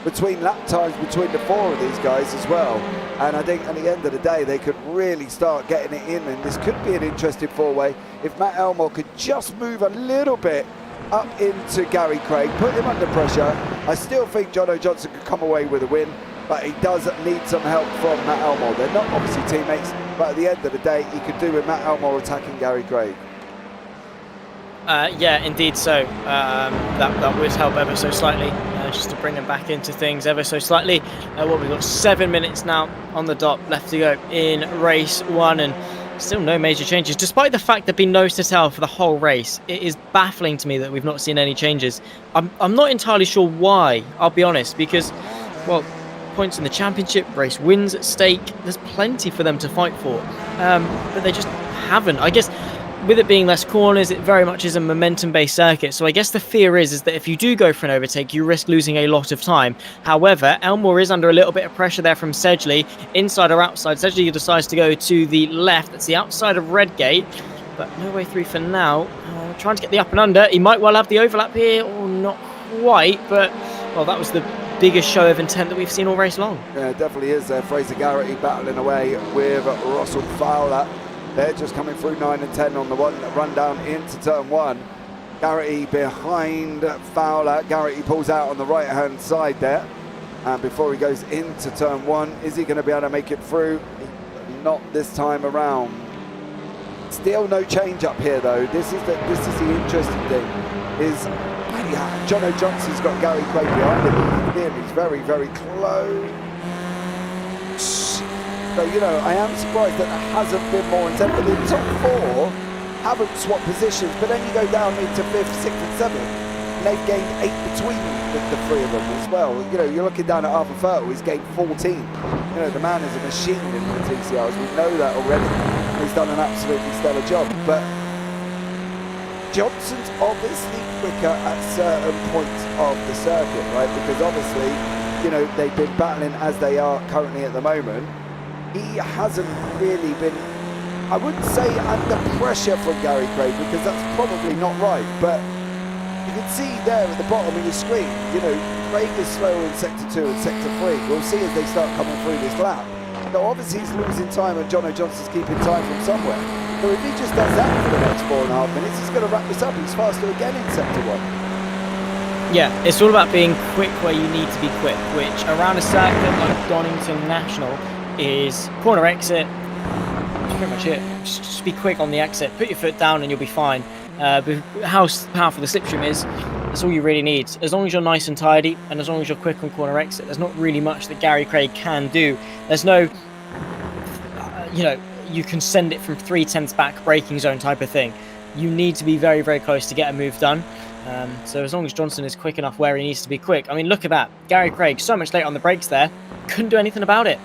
between lap times between the four of these guys as well, and I think at the end of the day they could really start getting it in, and this could be an interesting four-way if Matt Elmore could just move a little bit up into Gary Craig, put him under pressure. I still think Jono Johnson could come away with a win, but he does need some help from Matt Elmore. They're not obviously teammates, but at the end of the day he could do with Matt Elmore attacking Gary Craig. Yeah, indeed so. That would help ever so slightly, just to bring them back into things ever so slightly. We've got 7 minutes now on the dot left to go in race 1, and still no major changes. Despite the fact there've been no to tell for the whole race, it is baffling to me that we've not seen any changes. I'm not entirely sure why, I'll be honest, because, well, points in the championship, race wins at stake, there's plenty for them to fight for, but they just haven't. I guess with it being less corners, it very much is a momentum-based circuit. So I guess the fear is that if you do go for an overtake, you risk losing a lot of time. However, Elmore is under a little bit of pressure there from Sedgley, inside or outside. Sedgley decides to go to the left. That's the outside of Redgate, but no way through for now. Trying to get the up and under. He might well have the overlap here, or not quite, but, well, that was the biggest show of intent that we've seen all race long. Yeah, it definitely is. Fraser Garrity battling away with Russell Fowler. They're just coming through 9 and 10 on the run down into turn 1. Garrity behind Fowler. Garrity pulls out on the right hand side there. And before he goes into turn 1, is he going to be able to make it through? Not this time around. Still no change up here though. This is the interesting thing. Is Jono Johnson's got Gary Craig behind him. He's very, very close. So, you know, I am surprised that there hasn't been more intent. But the top 4 haven't swapped positions, but then you go down into 5th, 6th and 7th, and they've gained 8 between the 3 of them as well. You know, you're looking down at Arthur Fertile, he's gained 14. You know, the man is a machine in the TCRs, we know that already. He's done an absolutely stellar job, but Johnson's obviously quicker at certain points of the circuit, right? Because obviously, you know, they've been battling as they are currently at the moment. He hasn't really been, I wouldn't say under pressure from Gary Craig, because that's probably not right, but you can see there at the bottom of your screen, you know, Craig is slower in sector 2 and sector 3. We'll see as they start coming through this lap. So obviously he's losing time and Jono Johnson's keeping time from somewhere. So if he just does that for the next 4.5 minutes, he's going to wrap this up. He's faster again in sector 1. Yeah, it's all about being quick where you need to be quick, which around a circuit like Donington National is corner exit. That's pretty much it. Just be quick on the exit. Put your foot down and you'll be fine. But how powerful the slipstream is, that's all you really need. As long as you're nice and tidy, and as long as you're quick on corner exit, there's not really much that Gary Craig can do. There's no, you know, you can send it from 3/10 back braking zone type of thing. You need to be very, very close to get a move done. So as long as Johnson is quick enough where he needs to be quick. I mean, look at that. Gary Craig, so much late on the brakes there, couldn't do anything about it,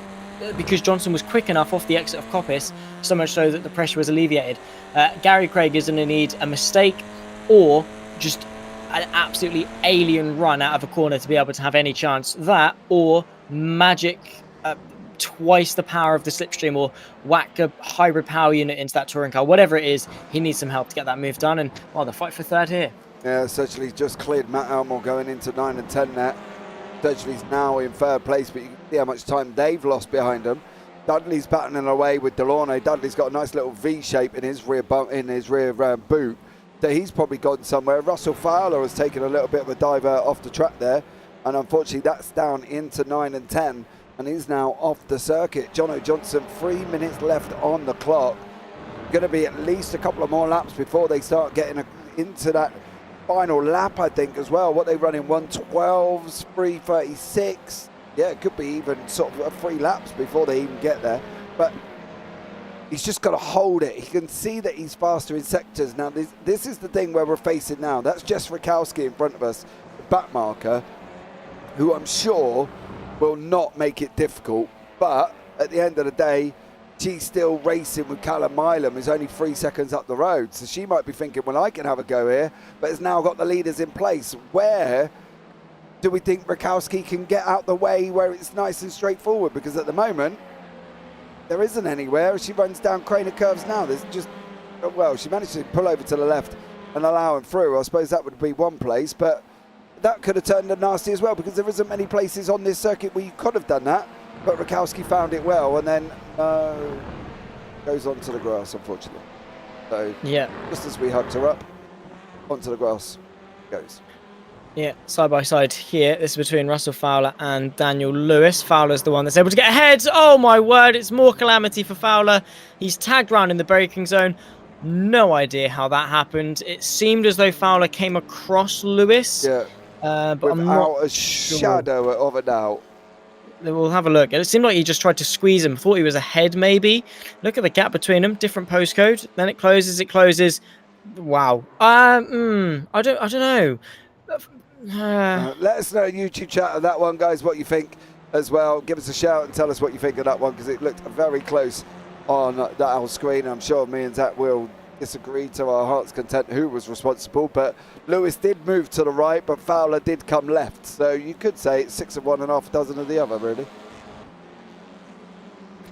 because Johnson was quick enough off the exit of Coppice, so much so that the pressure was alleviated. Gary Craig is going to need a mistake or just an absolutely alien run out of a corner to be able to have any chance. That, or magic twice the power of the slipstream, or whack a hybrid power unit into that touring car. Whatever it is, he needs some help to get that move done, and, well, the fight for third here. Yeah, Sedgley's just cleared Matt Elmore going into 9 and 10 there. Sedgley's now in third place, but you can see how much time they've lost behind him. Dudley's battling away with Delorme. Dudley's got a nice little V shape in his rear boot, so he's probably gone somewhere. Russell Fowler has taken a little bit of a divert off the track there, and unfortunately that's down into 9 and 10, and he's now off the circuit. Jono Johnson, 3 minutes left on the clock. Going to be at least a couple of more laps before they start getting into that final lap, I think, as well. What they run in 1:12s, 3:36. Yeah, it could be even sort of 3 laps before they even get there. But He's just got to hold it. He can see that he's faster in sectors. Now, this is the thing where we're facing now. That's Jess Rakowski in front of us, the back marker, who I'm sure will not make it difficult. But at the end of the day, she's still racing with Callum Milam, who's only 3 seconds up the road. So she might be thinking, well, I can have a go here, but has now got the leaders in place. Where do we think Rakowski can get out the way where it's nice and straightforward? Because at the moment, there isn't anywhere. She runs down Craner curves now. There's just, well, she managed to pull over to the left and allow him through. I suppose that would be one place, but that could have turned a nasty as well, because there isn't many places on this circuit where you could have done that. But Rakowski found it well, and then goes onto the grass, unfortunately. So Yeah. just as we hugged her up, onto the grass goes. Yeah, side by side here. This is between Russell Fowler and Daniel Lewis. Fowler's the one that's able to get ahead. Oh my word, it's more calamity for Fowler. He's tagged round in the braking zone. No idea how that happened. It seemed as though Fowler came across Lewis. Yeah, but I'm not without a shadow of a doubt. We'll have a look. It seemed like he just tried to squeeze him. Thought he was ahead, maybe. Look at the gap between them. Different postcode. Then it closes. It closes. Wow. I don't know. Let us know in YouTube chat of that one, guys, what you think as well. Give us a shout and tell us what you think of that one, because it looked very close on that whole screen. I'm sure me and Zach will disagree to our heart's content who was responsible, but Lewis did move to the right, but Fowler did come left. So you could say it's 6 of one and half a dozen of the other, really.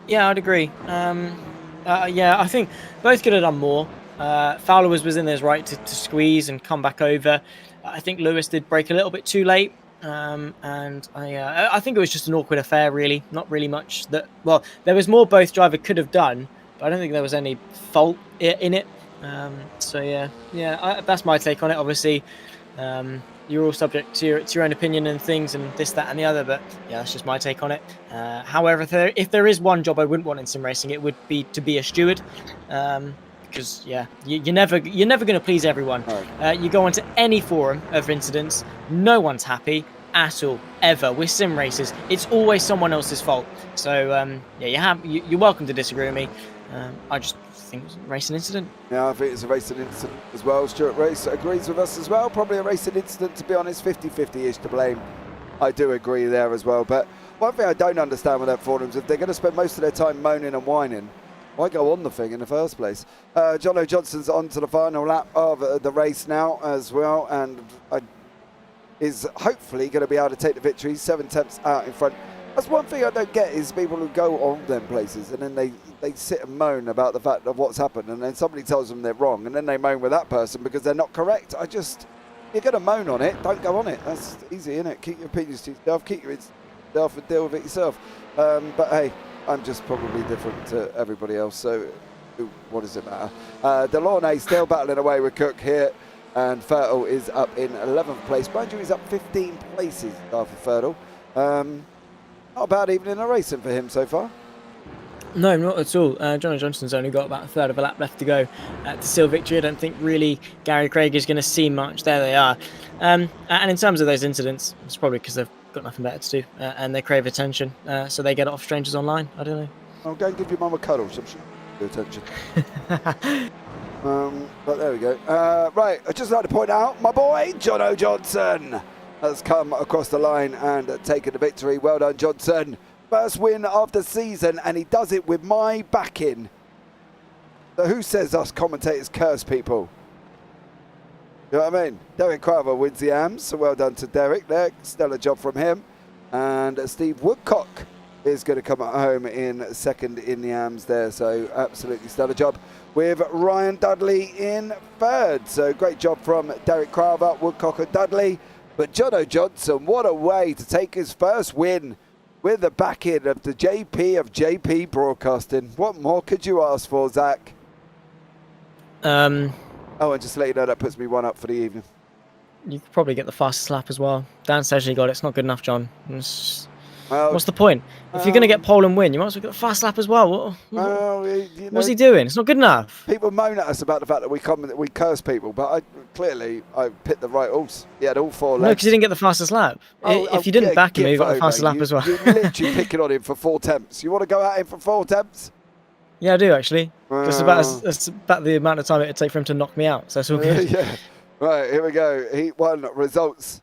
Yeah, I'd agree. Yeah, I think both could have done more. Fowler was within his right to squeeze and come back over. I think Lewis did break a little bit too late. And I think it was just an awkward affair, really. Not really much that, well, there was more both driver could have done, but I don't think there was any fault in it. So yeah, that's my take on it. Obviously, you're all subject to your own opinion and things and this, that, and the other. But yeah, that's just my take on it. However, if there is one job I wouldn't want in sim racing, it would be to be a steward. Because yeah, you're never going to please everyone. You go onto any forum of incidents, no one's happy at all, ever. With sim races, it's always someone else's fault. So yeah, you're welcome to disagree with me. I just think it's a racing incident. Yeah, I think it's a racing incident as well. Stuart Race agrees with us as well. Probably a racing incident, to be honest. 50-50-ish to blame. I do agree there as well. But one thing I don't understand with that forums, if they're going to spend most of their time moaning and whining, why go on the thing in the first place? Jono Johnson's on to the final lap of the race now as well, and is hopefully going to be able to take the victory. 7 tenths out in front. That's one thing I don't get, is people who go on them places and then they sit and moan about the fact of what's happened, and then somebody tells them they're wrong, and then they moan with that person because they're not correct. You're going to moan on it, don't go on it. That's easy, isn't it? Keep your opinions to yourself, keep your yourself and deal with it yourself. But hey, I'm just probably different to everybody else, so what does it matter? Delaunay still battling away with Cook here, and Fertile is up in 11th place. Mind you, he's up 15 places after Fertile. Not a bad evening of racing for him so far. No, not at all. Jono Johnson's only got about a third of a lap left to go to seal victory. I don't think really Gary Craig is going to see much. There they are. And in terms of those incidents, it's probably because they've got nothing better to do and they crave attention. So they get it off strangers online. I don't know. I'll go and give your mum a cuddle. So I'm sure you'll attention. But there we go. Right, I'd just like to point out my boy, Jono Johnson, has come across the line and taken the victory. Well done, Johnson. First win of the season, and he does it with my backing. So who says us commentators curse people? You know what I mean? Derek Crowther wins the AMS, so well done to Derek there. Stellar job from him. And Steve Woodcock is going to come at home in second in the AMS there, so absolutely stellar job. With Ryan Dudley in third. So great job from Derek Crowther, Woodcock and Dudley. But Jono Johnson, what a way to take his first win with the back-end of the JP of JP Broadcasting. What more could you ask for, Zach? Oh, and just to let you know, that puts me one up for the evening. You could probably get the fastest lap as well. Dan says you got it. It's not good enough, John. What's the point? If you're going to get pole and win, you might as well get the fast lap as well. What's he doing? It's not good enough. People moan at us about the fact that we curse people, but I picked the right horse. He had all 4 legs. No, because he didn't get the fastest lap. If you didn't back him, you got the fastest lap as well. You're literally picking on him for 4 attempts. You want to go at him for 4 attempts? Yeah, I do actually. That's about the amount of time it would take for him to knock me out. So that's all good. Yeah. Right, here we go. Heat 1 results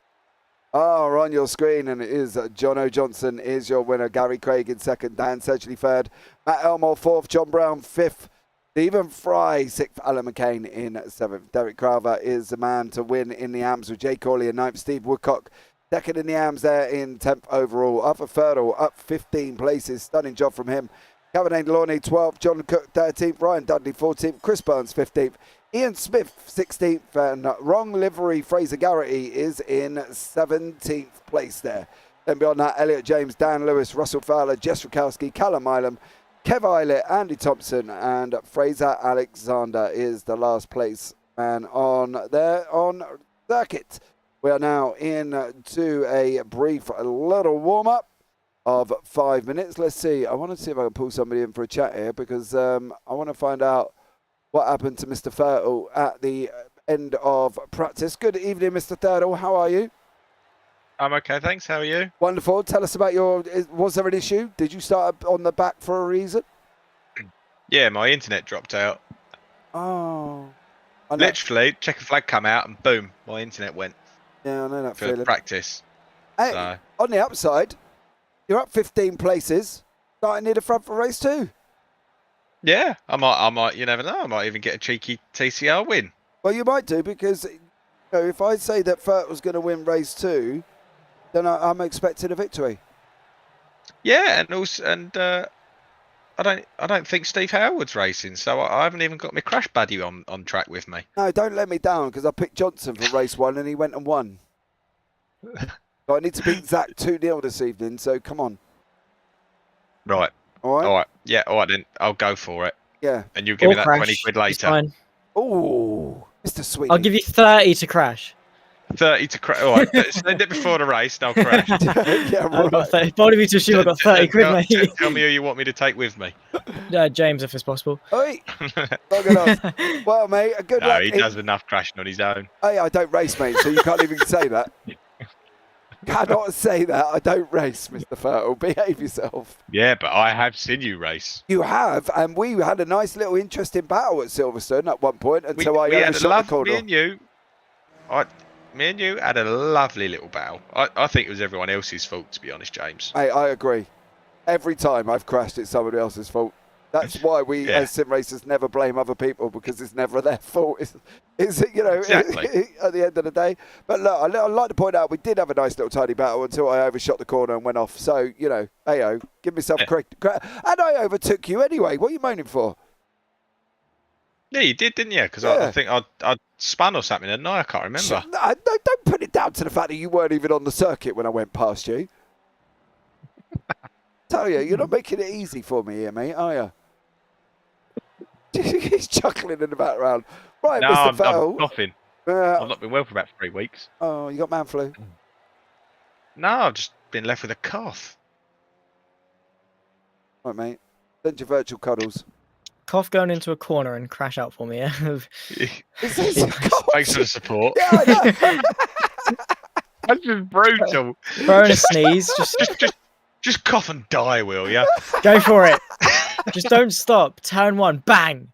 are on your screen, and it is Jono Johnson is your winner. Gary Craig in second. Dan Sedgley third. Matt Elmore fourth. John Brown fifth. Stephen Fry sixth. Alan McCain in seventh. Derek Crowther is the man to win in the AMS with Jay Corley in ninth. Steve Woodcock second in the AMS there in 10th overall. Arthur Fertile up 15 places. Stunning job from him. Cabernet Delaunay 12th, John Cook 13th, Ryan Dudley 14th, Chris Burns 15th, Ian Smith 16th, and Wrong Livery Fraser Garrity is in 17th place there. Then beyond that, Elliot James, Dan Lewis, Russell Fowler, Jess Rukowski, Callum Milam, Kev Eilert, Andy Thompson, and Fraser Alexander is the last place man on circuit. We are now into a brief little warm-up of 5 minutes. Let's see. I want to see if I can pull somebody in for a chat here because I want to find out what happened to Mr. Fertile at the end of practice. Good evening, Mr. Fertile. How are you? I'm okay, thanks. How are you? Wonderful. Tell us about was there an issue? Did you start on the back for a reason? Yeah, my internet dropped out. Oh. Literally, checker flag come out and boom, my internet went. Yeah, I know that for feeling. Practice. Hey, so. On the upside, you're up 15 places, starting near the front for race 2. Yeah, I might. You never know. I might even get a cheeky TCR win. Well, you might do because if I say that Fertle's going to win race 2, then I'm expecting a victory. Yeah, I don't think Steve Howard's racing, so I haven't even got my crash buddy on track with me. No, don't let me down because I picked Johnson for race 1 and he went and won. So I need to beat Zach 2-0 this evening, so come on. Right. All right? Yeah, all right then. I'll go for it. Yeah. And you'll give me that crash. 20 quid It's later. fine. Oh, Mr. Sweeney. I'll give you 30 to crash. 30 to crash. All right, send it before the race and I'll crash. Yeah, I've got right. 30. Bold of you to assume I've got 30 quid, mate. Tell me who you want me to take with me. James, if it's possible. Oi, not enough. Well, mate, good luck. No, he does enough crashing on his own. Hey, I don't race, mate, so you can't even say that. Cannot say that. I don't race, Mr. Fertile. Behave yourself. Yeah, but I have seen you race. You have, and we had a nice little interesting battle at Silverstone at one point until we I had shot the corner. Me and you had a lovely little battle. I think it was everyone else's fault, to be honest, James. Hey, I agree. Every time I've crashed, it's somebody else's fault. That's why we, as sim racers, never blame other people because it's never their fault. Exactly. At the end of the day. But look, I'd like to point out we did have a nice little tiny battle until I overshot the corner and went off. So, ayo, give myself credit. And I overtook you anyway. What are you moaning for? Yeah, you did, didn't you? Because I think I spun or something, didn't I? I can't remember. No, don't put it down to the fact that you weren't even on the circuit when I went past you. Tell you, you're not making it easy for me here, mate, are you? He's chuckling in the background. Right, no, Mr. Fertile. I'm coughing. I've not been well for about 3 weeks. Oh, you got man flu? No, I've just been left with a cough. Right, mate. Send your virtual cuddles. Cough going into a corner and crash out for me, yeah? Thanks for the support. Yeah, I know. That's just brutal. Throwing a sneeze. Just cough and die, will ya? Go for it. Just don't stop. Turn 1. Bang.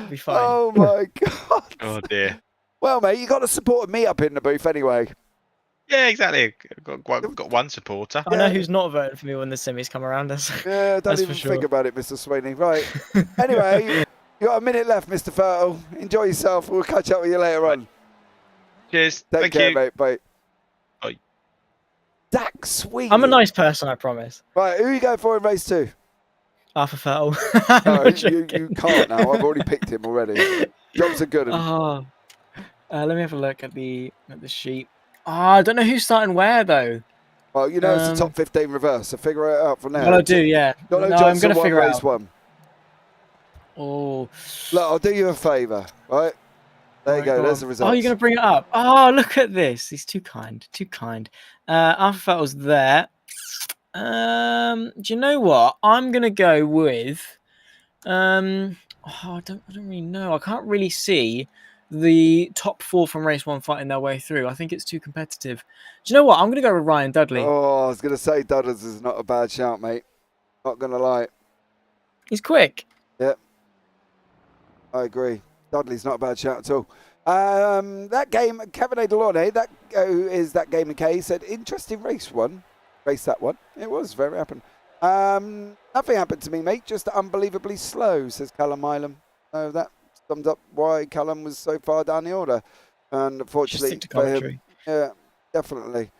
Be fine. Oh, my God. Oh, dear. Well, mate, you got the support of me up in the booth anyway. Yeah, exactly. Got one supporter. I know who's not voting for me when the semis come around us. Yeah, don't even think about it, Mr. Sweeney. Right. Anyway, you got a minute left, Mr. Fertile. Enjoy yourself. We'll catch up with you later on. Cheers. Take Thank care, you. mate. Bye. Bye. Dak Sweeney. I'm a nice person, I promise. Right, who are you going for in race 2? Arthur Fertile. No, you can't now. I've already picked him already. Jobs are good. Oh. Let me have a look at the sheet. Oh, I don't know who's starting where though. Well, it's the top 15 reverse, so figure it out from there. Well, I do, yeah. Donald No, Johnson I'm going to figure race out. 1. Oh. Look, I'll do you a favour, right? There you go. There's the results. Oh, you're going to bring it up. Oh, look at this. He's too kind. Too kind. Arthur Fertile's there. Do you know what? I'm going to go with... I don't really know. I can't really see the top 4 from race 1 fighting their way through. I think it's too competitive. Do you know what? I'm going to go with Ryan Dudley. Oh, I was going to say Dudders is not a bad shout, mate. Not going to lie. He's quick. Yeah. I agree. Dudley's not a bad shout at all. That game, Kevin A. Delaunay, who is that game in K, said, interesting race that one. It was very happened. Nothing happened to me, mate. Just unbelievably slow, says Callum Milam. So that sums up why Callum was so far down the order. And unfortunately for him, yeah, definitely.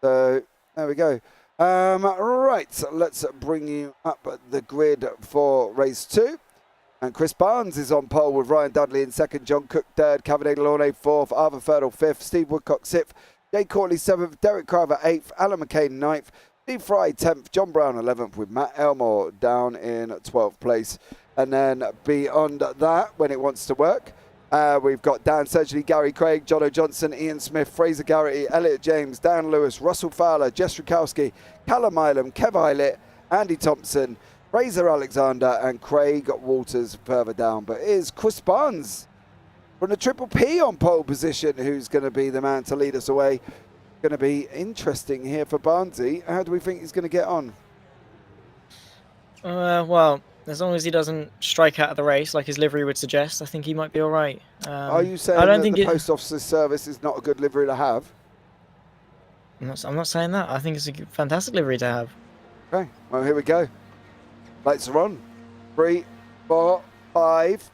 So there we go. Right, so let's bring you up the grid for race 2. And Chris Barnes is on pole with Ryan Dudley in second, John Cook third, Kevin A. Delaunay fourth, Arthur Ferdle fifth, Steve Woodcock sixth, Jay Corley seventh, Derek Carver eighth, Alan McCain ninth, Steve Fry 10th, John Brown 11th, with Matt Elmore down in 12th place. And then beyond that, when it wants to work, we've got Dan Sedgley, Gary Craig, Jono Johnson, Ian Smith, Fraser Garrity, Elliot James, Dan Lewis, Russell Fowler, Jess Rukowski, Callum Milam, Kev Eilert, Andy Thompson, Fraser Alexander and Craig Walters further down. But it is Chris Barnes from the Triple P on pole position who's going to be the man to lead us away. Going to be interesting here for Barnesy. How do we think he's going to get on? Well, as long as he doesn't strike out of the race like his livery would suggest, I think he might be all right. Are you saying that the post office service is not a good livery to have? I'm not saying that. I think it's a fantastic livery to have. Okay, well, here we go. Lights are on. 3, 4, 5.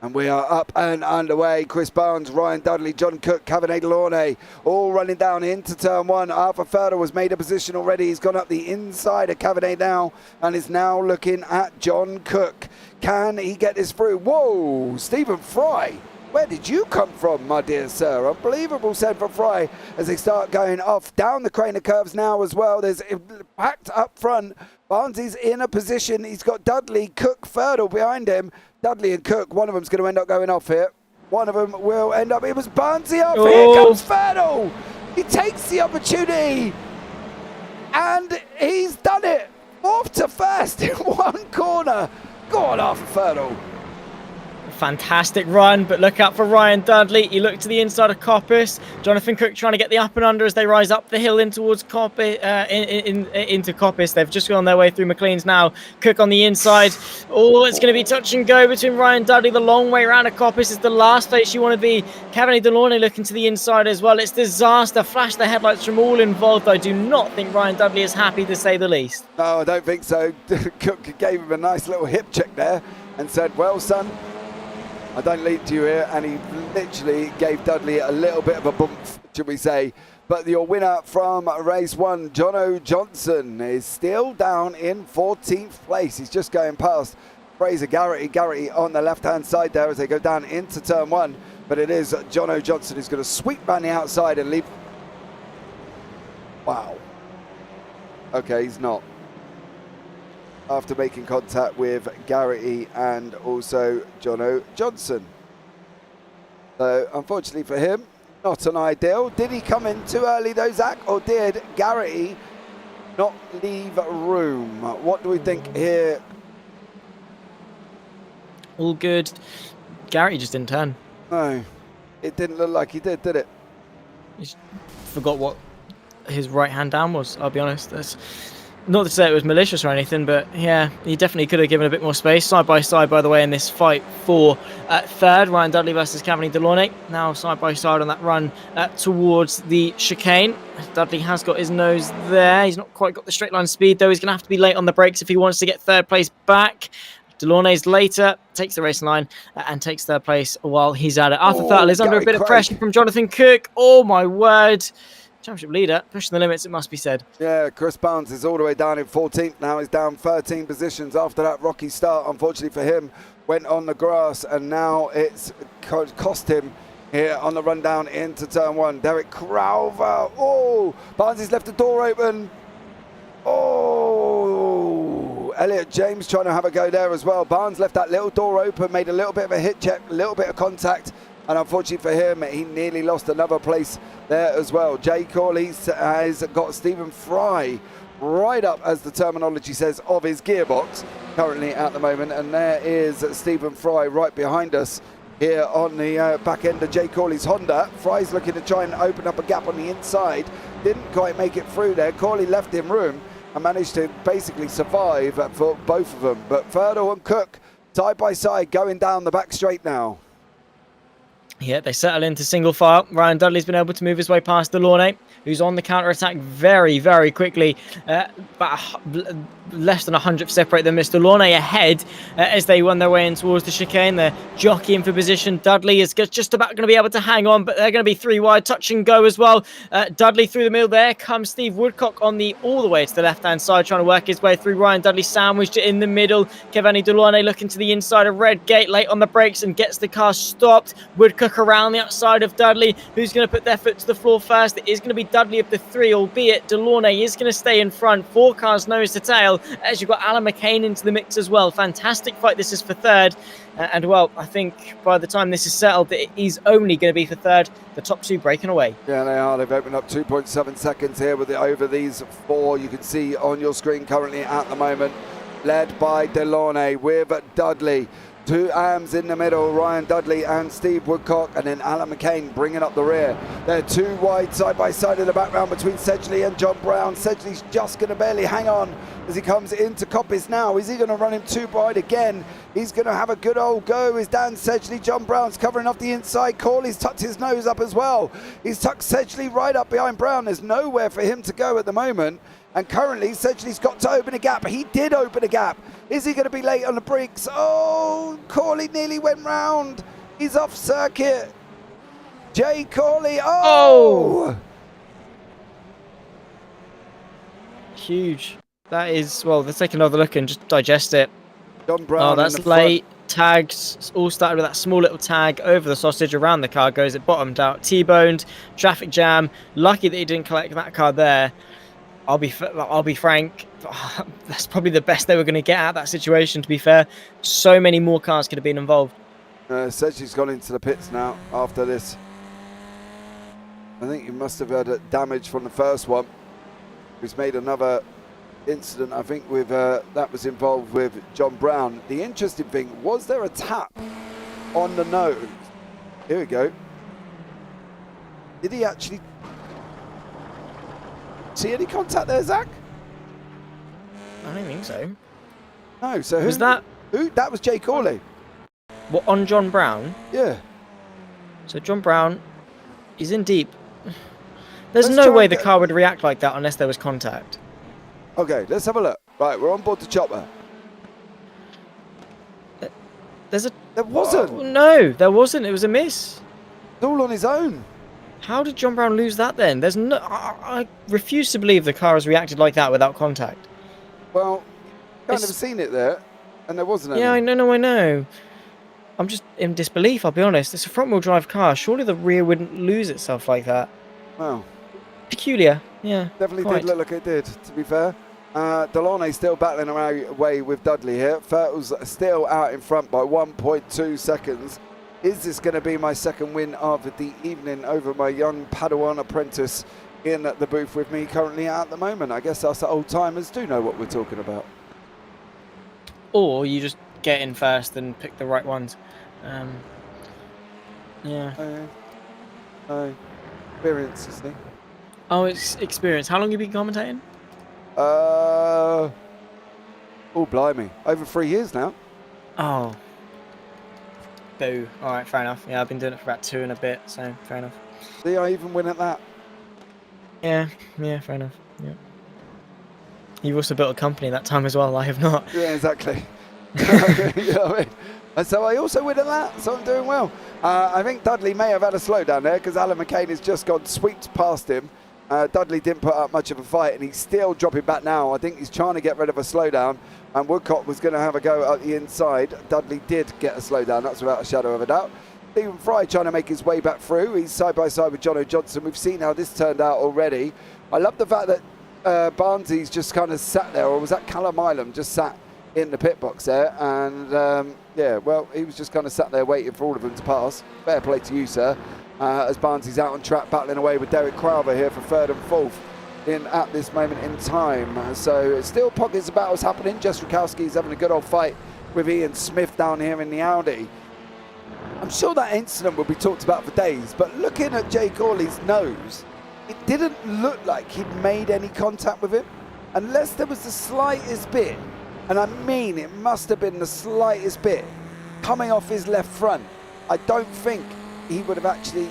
And we are up and underway. Chris Barnes, Ryan Dudley, John Cook, Kevin A. Delaunay, all running down into turn 1. Arthur Ferdle was made a position already. He's gone up the inside of Kevin A. now and is now looking at John Cook. Can he get this through? Whoa, Stephen Fry. Where did you come from, my dear sir? Unbelievable send for Fry as they start going off down the Craner curves now as well. There's packed up front. Barnes is in a position. He's got Dudley, Cook, Ferdle behind him. Dudley and Cook, one of them's going to end up going off here. One of them will end up. It was Barnesy off. Here comes Ferdle. He takes the opportunity. And he's done it. Off to first in one corner. Go on, Arthur Ferdle. Fantastic run, but look out for Ryan Dudley. He looked to the inside of Coppice. Jonathan Cook trying to get the up and under as they rise up the hill in towards Coppice, into Coppice. They've just gone their way through McLean's now. Cook on the inside. Oh, it's going to be touch and go between Ryan Dudley. The long way around of Coppice is the last place you want to be. Kevin A. Delaunay looking to the inside as well. It's disaster. Flash the headlights from all involved. I do not think Ryan Dudley is happy, to say the least. No, I don't think so. Cook gave him a nice little hip check there and said, well, son, I don't lead to you here, and he literally gave Dudley a little bit of a bump, should we say. But your winner from race 1, Jono Johnson, is still down in 14th place. He's just going past Fraser Garrity on the left-hand side there as they go down into turn 1. But it is Jono Johnson who's going to sweep round the outside and leave. Wow. Okay, he's not. After making contact with Garrity and also Jono Johnson. So, unfortunately for him, not an ideal. Did he come in too early though, Zach, or did Garrity not leave room? What do we think here? All good. Garrity just didn't turn. No, it didn't look like he did it? He forgot what his right hand down was, I'll be honest. That's not to say it was malicious or anything, but yeah, he definitely could have given a bit more space. Side by side, by the way, in this fight for third, Ryan Dudley versus Kevin A. Delaunay. Now side by side on that run towards the chicane. Dudley has got his nose there. He's not quite got the straight line speed, though. He's going to have to be late on the brakes if he wants to get third place back. Delaunay's later, takes the race line and takes third place while he's at it. Arthur Ferdle is under a bit of pressure from Jonathan Cook. Oh, my word. Championship leader, pushing the limits, it must be said. Yeah, Chris Barnes is all the way down in 14th now. He's down 13 positions after that rocky start. Unfortunately for him, went on the grass, and now it's cost him here on the run down into turn 1. Derek Crowther. Oh, Barnes has left the door open. Oh, Elliot James trying to have a go there as well. Barnes left that little door open, made a little bit of a hit check, a little bit of contact. And unfortunately for him, he nearly lost another place there as well. Jay Corley has got Stephen Fry right up, as the terminology says, of his gearbox currently at the moment. And there is Stephen Fry right behind us here on the back end of Jay Corley's Honda. Fry's looking to try and open up a gap on the inside. Didn't quite make it through there. Corley left him room and managed to basically survive for both of them. But Ferdle and Cook side by side going down the back straight now. Yeah, they settle into single file. Ryan Dudley's been able to move his way past Delaunay, who's on the counter-attack very, very quickly. About less than 100 separate them. Mr. Delaunay ahead as they won their way in towards the chicane. They're jockeying for position. Dudley is just about going to be able to hang on, but they're going to be 3 wide. Touch and go as well. Dudley through the middle. There comes Steve Woodcock on the all the way to the left-hand side, trying to work his way through. Ryan Dudley sandwiched it in the middle. Kevani Delaunay looking to the inside of Redgate, late on the brakes and gets the car stopped. Woodcock around the outside of Dudley. Who's going to put their foot to the floor first? It is going to be Dudley of the 3, albeit Delaunay is going to stay in front. 4 cars nose to tail, as you've got Alan McCain into the mix as well. Fantastic fight this is for 3rd. And well, I think by the time this is settled, it is only going to be for 3rd. The top 2 breaking away. Yeah, they are. They've opened up 2.7 seconds here with it over these 4 you can see on your screen currently at the moment. Led by Delaunay with Dudley. 2 AMs in the middle, Ryan Dudley and Steve Woodcock, and then Alan McCain bringing up the rear. They're 2 wide side by side in the background between Sedgley and John Brown. Sedgley's just going to barely hang on as he comes into Coppice now. Is he going to run him 2 wide again? He's going to have a good old go. Is Dan Sedgley. John Brown's covering off the inside. Corley's tucked his nose up as well. He's tucked Sedgley right up behind Brown. There's nowhere for him to go at the moment. And currently, Sedgley's got to open a gap. He did open a gap. Is he going to be late on the brakes? Oh, Corley nearly went round. He's off circuit. Jay Corley. Oh! Huge. That is, well, let's take another look and just digest it. John Brown. Oh, that's late. Tags all started with that small little tag over the sausage. Around the car goes. It bottomed out. T-boned. Traffic jam. Lucky that he didn't collect that car there. I'll be frank, that's probably the best they were going to get out of that situation, to be fair. So many more cars could have been involved. Sedgley's gone into the pits now after this. I think he must have had damage from the first one. He's made another incident, I think, with that was involved with John Brown. The interesting thing, was there a tap on the nose? Here we go. Did he actually see any contact there, Zach? I don't think so. No, so was that? Who? That was Jay Corley. What, on John Brown? Yeah. So John Brown is in deep. There's no way the car would react like that unless there was contact. Okay, let's have a look. Right, we're on board the chopper. There wasn't. Oh, no, there wasn't. It was a miss. It's all on his own. How did John Brown lose that then? There's no. I refuse to believe the car has reacted like that without contact. Well, kind of seen it there, and there wasn't any. Yeah, I know. I'm just in disbelief, I'll be honest. It's a front-wheel drive car. Surely the rear wouldn't lose itself like that. Well, peculiar, yeah. Definitely did look like it did, to be fair. Delaunay still battling away with Dudley here. Fertel's still out in front by 1.2 seconds. Is this going to be my second win of the evening over my young Padawan apprentice in the booth with me currently at the moment? I guess us old timers do know what we're talking about. Or you just get in first and pick the right ones. Yeah. Experience, you see. Oh, it's experience. How long have you been commentating? Oh, blimey. Over 3 years now. Oh. Boo. Alright, fair enough. Yeah, I've been doing it for about 2 and a bit, so fair enough. See, I even win at that. Yeah, fair enough. Yeah. You've also built a company that time as well, I have not. Yeah, exactly. You know what I mean? And so I also win at that, so I'm doing well. I think Dudley may have had a slowdown there because Alan McCain has just gone swept past him. Dudley didn't put up much of a fight, and he's still dropping back now. I think he's trying to get rid of a slowdown, and Woodcock was going to have a go at the inside. Dudley did get a slowdown, that's without a shadow of a doubt. Stephen Fry trying to make his way back through. He's side by side with Jono Johnson. We've seen how this turned out already. I love the fact that Barnsley's just kind of sat there, or was that Callum Ilam just sat in the pit box there, and yeah, well, he was just kind of sat there waiting for all of them to pass. Fair play to you, sir. As Barnsley's out on track battling away with Derek Crowther here for 3rd and 4th at this moment in time. So still pockets of battles happening. Jess Rukowski's having a good old fight with Ian Smith down here in the Audi. I'm sure that incident will be talked about for days, but looking at Jay Corley's nose, it didn't look like he'd made any contact with him, unless there was the slightest bit. And I mean, it must have been the slightest bit coming off his left front. I don't think he would have actually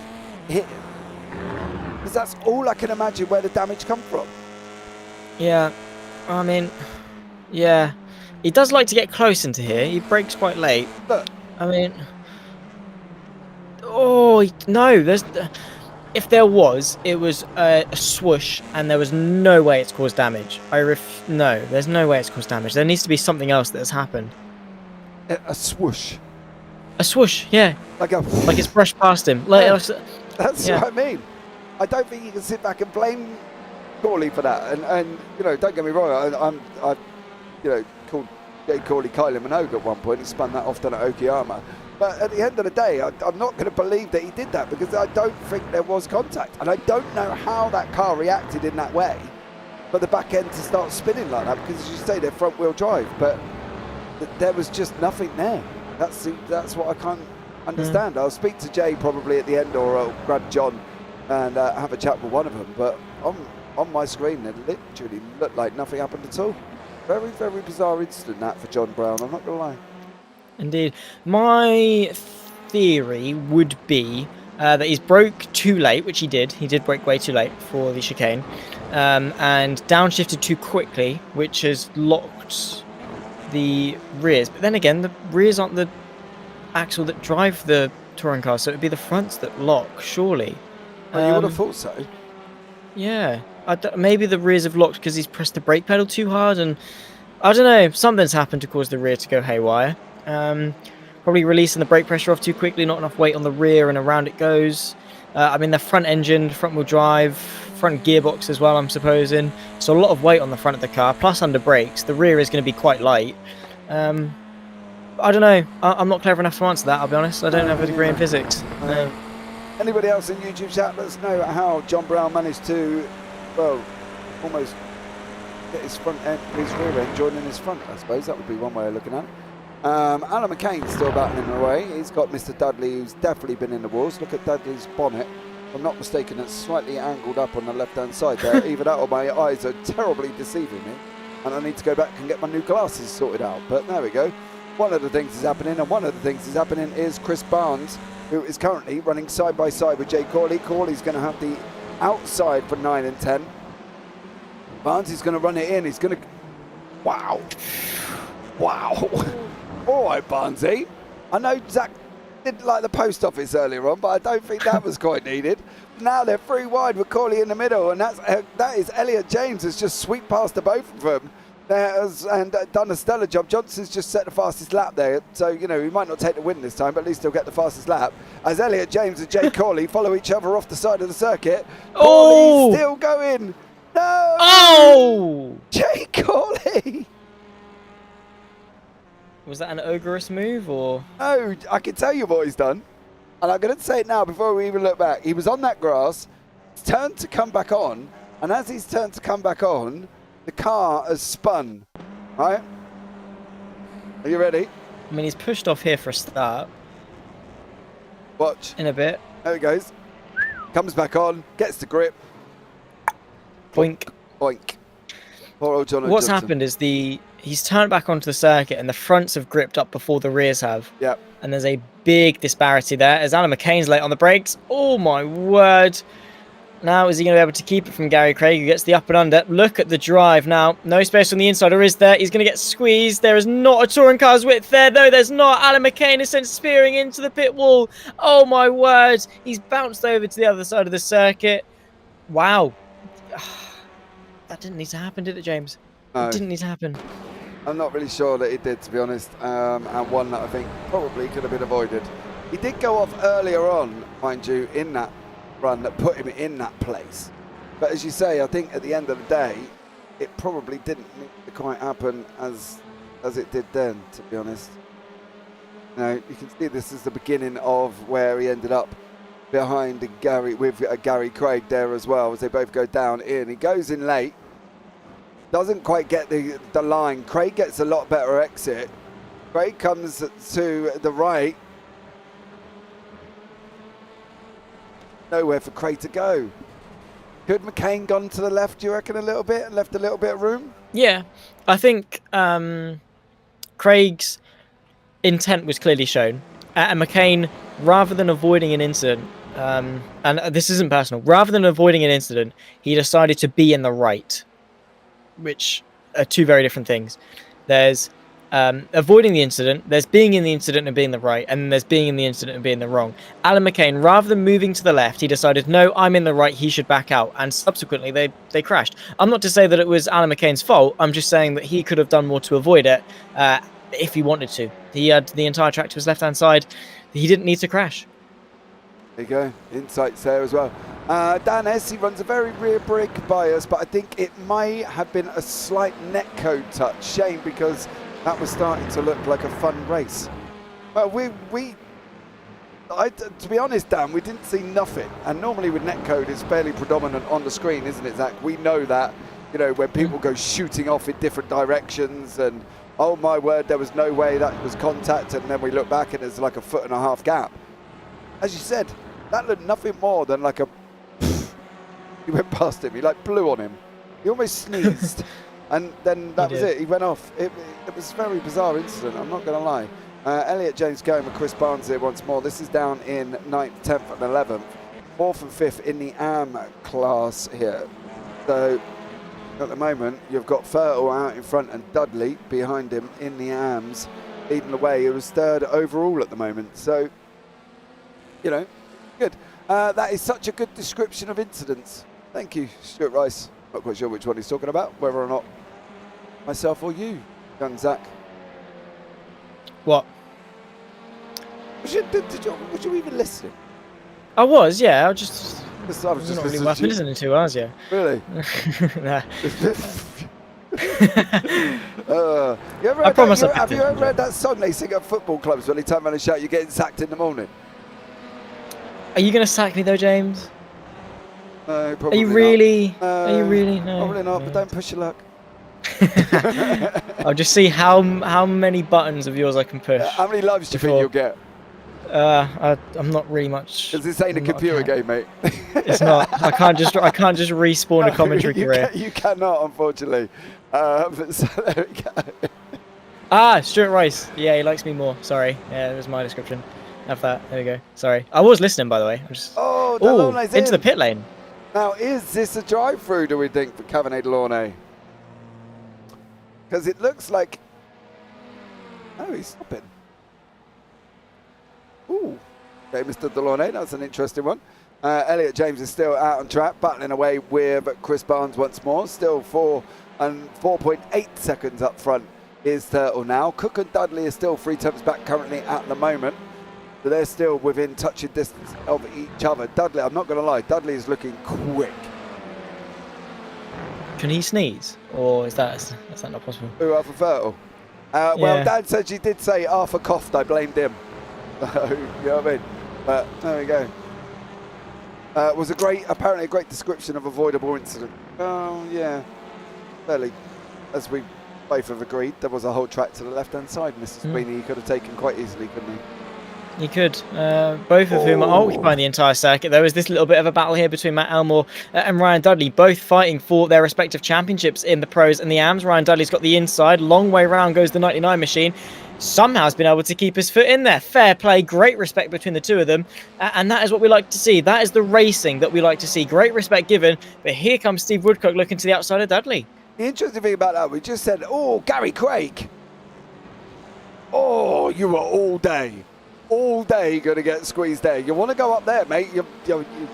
hit him. Because that's all I can imagine where the damage come from. Yeah, I mean, yeah. He does like to get close into here. He brakes quite late. Look. I mean... Oh, no. If there was, it was a swoosh, and there was no way it's caused damage. No, there's no way it's caused damage. There needs to be something else that has happened. A swoosh. A swoosh, yeah. Like it's brushed past him. That's yeah. what I mean. I don't think you can sit back and blame Corley for that. And you know, don't get me wrong. I called Jay Corley Kylie Minogue at one point. He spun that off down at Okayama. But at the end of the day, I'm not going to believe that he did that, because I don't think there was contact. And I don't know how that car reacted in that way for the back end to start spinning like that, because as you say, they're front wheel drive. But there was just nothing there. That's what I can't understand. I'll speak to Jay probably at the end, or I'll grab John and have a chat with one of them. But on my screen, it literally looked like nothing happened at all. Very, very bizarre incident that for John Brown, I'm not going to lie. Indeed. My theory would be that he's broke too late, which he did. He did brake way too late for the chicane, and downshifted too quickly, which has locked the rears. But then again, the rears aren't the axle that drive the touring car, so it would be the fronts that lock, surely. Well, you would have thought so. Yeah. Maybe the rears have locked because he's pressed the brake pedal too hard, and I don't know, something's happened to cause the rear to go haywire. Probably releasing the brake pressure off too quickly, not enough weight on the rear, and around it goes. I mean, the front engine, front wheel drive, front gearbox as well, I'm supposing. So a lot of weight on the front of the car, plus under brakes. The rear is going to be quite light. I don't know. I'm not clever enough to answer that, I'll be honest. I don't have a degree in physics. No. Anybody else in YouTube chat, let us know how John Brown managed to, well, almost get his front end, his rear end joining his front, I suppose. That would be one way of looking at it. Alan McCain's still battling away. He's got Mr. Dudley, who's definitely been in the wars. Look at Dudley's bonnet. If I'm not mistaken, it's slightly angled up on the left-hand side there. Either that or my eyes are terribly deceiving me, and I need to go back and get my new glasses sorted out. But there we go. One of the things is happening, and one of the things is happening is Chris Barnes, who is currently running side by side with Jay Corley. Corley's going to have the outside for 9 and 10. Barnes is going to run it in. He's going to... Wow. All right, Barnesy. I know Zach didn't like the post office earlier on, but I don't think that was quite needed. Now they're 3 wide with Corley in the middle, and that is Elliot James has just swept past the both of them and done a stellar job. Johnson's just set the fastest lap there, so you know he might not take the win this time, but at least he'll get the fastest lap. As Elliot James and Jay Corley follow each other off the side of the circuit. Corley still going. No. Oh! Jay Corley. Was that an ogreous move, or...? No, I can tell you what he's done. And I'm going to say it now before we even look back. He was on that grass, turned to come back on, and as he's turned to come back on, the car has spun. Right? Are you ready? I mean, he's pushed off here for a start. Watch. In a bit. There he goes. Comes back on, gets the grip. Boink. Boink. Poor old John What's Johnson. happened is he's turned back onto the circuit and the fronts have gripped up before the rears have. Yep. And there's a big disparity there as Alan McCain's late on the brakes. Oh my word. Now is he going to be able to keep it from Gary Craig, who gets the up and under? Look at the drive now. No space on the inside, or is there? He's going to get squeezed. There is not a touring car's width there, though. There's not. Alan McCain is sent spearing into the pit wall. Oh my word. He's bounced over to the other side of the circuit. Wow. That didn't need to happen, did it, James? No. It didn't need to happen. I'm not really sure that it did, to be honest, and one that I think probably could have been avoided. He did go off earlier on, mind you, in that run that put him in that place. But as you say, I think at the end of the day, it probably didn't need to quite happen as it did then, to be honest. You know, you can see this is the beginning of where he ended up behind Gary Craig there as well, as they both go down in. He goes in late. Doesn't quite get the line. Craig gets a lot better exit. Craig comes to the right. Nowhere for Craig to go. Could McCain gone to the left, do you reckon, a little bit, and left a little bit of room? Yeah, I think Craig's intent was clearly shown, and McCain, rather than avoiding an incident, and this isn't personal, rather than avoiding an incident, he decided to be in the right, which are two very different things. There's avoiding the incident, there's being in the incident and being the right, and then there's being in the incident and being the wrong. Alan McCain, rather than moving to the left, he decided, no, I'm in the right, he should back out, and subsequently they crashed. I'm not to say that it was Alan McCain's fault, I'm just saying that he could have done more to avoid it if he wanted to. He had the entire track to his left-hand side, he didn't need to crash. There you go, insights there as well. Dan S, he runs a very rear brake bias, but I think it may have been a slight netcode touch. Shame, because that was starting to look like a fun race. Well, to be honest, Dan, we didn't see nothing. And normally with netcode, it's fairly predominant on the screen, isn't it, Zach? We know that, when people go shooting off in different directions and, oh my word, there was no way that was contact, and then we look back and there's like a 1.5 foot gap. As you said, that looked nothing more than like a... He went past him, he like blew on him. He almost sneezed. And then that was it, he went off. It was a very bizarre incident, I'm not going to lie. Elliot James going with Chris Barnes here once more. This is down in 9th, 10th and 11th. 4th and 5th in the AM class here. So at the moment, you've got Fertile out in front and Dudley behind him in the AMs, leading the way. He was 3rd overall at the moment. So, good. That is such a good description of incidents. Thank you, Stuart Rice. Not quite sure which one he's talking about, whether or not myself or you, young Zach. What? Was you even listening? I was, yeah. I was just not really worth listening to, was you? Really? Nah. Have you ever heard that song they sing at football clubs when they turn around and shout, "You're getting sacked in the morning"? Are you going to sack me though, James? No, probably Are you really? not. Are you really? No. Probably not, but don't push your luck. I'll just see how many buttons of yours I can push. How many loves do you think you'll get? I'm not really much. Because this ain't a computer game, mate. It's not. I can't just respawn a commentary career. You cannot, unfortunately. So there we go. Stuart Rice. Yeah, he likes me more. Sorry. Yeah, that was my description of that. There we go. Sorry. I was listening, by the way. Into the pit lane. Now, is this a drive-through, do we think, for Cabernet Delaunay? Because it looks like... Oh, he's stopping. Ooh. Okay, Mr. Delaunay, that's an interesting one. Elliot James is still out on track, battling away with Chris Barnes once more. Still 4.8 seconds up front is Turtle now. Cook and Dudley are still 3 tenths back currently at the moment. So they're still within touching distance of each other. Dudley, I'm not going to lie, Dudley is looking quick. Can he sneeze? Or is that not possible? Who, Arthur Fertile? Well, Dad said she did say Arthur coughed, I blamed him. So, you know what I mean? But there we go. It was apparently a great description of avoidable incident. Oh, yeah. Fairly, as we both have agreed, there was a whole track to the left-hand side, Mr. Sweeney. He could have taken quite easily, couldn't he? He could. Both of whom are occupying the entire circuit. There was this little bit of a battle here between Matt Elmore and Ryan Dudley, both fighting for their respective championships in the pros and the AMs. Ryan Dudley's got the inside. Long way round goes the 99 machine. Somehow has been able to keep his foot in there. Fair play, great respect between the two of them. And that is what we like to see. That is the racing that we like to see. Great respect given. But here comes Steve Woodcock looking to the outside of Dudley. The interesting thing about that, we just said, oh, Gary Craig. Oh, you were all day going to get squeezed there. You want to go up there, mate, you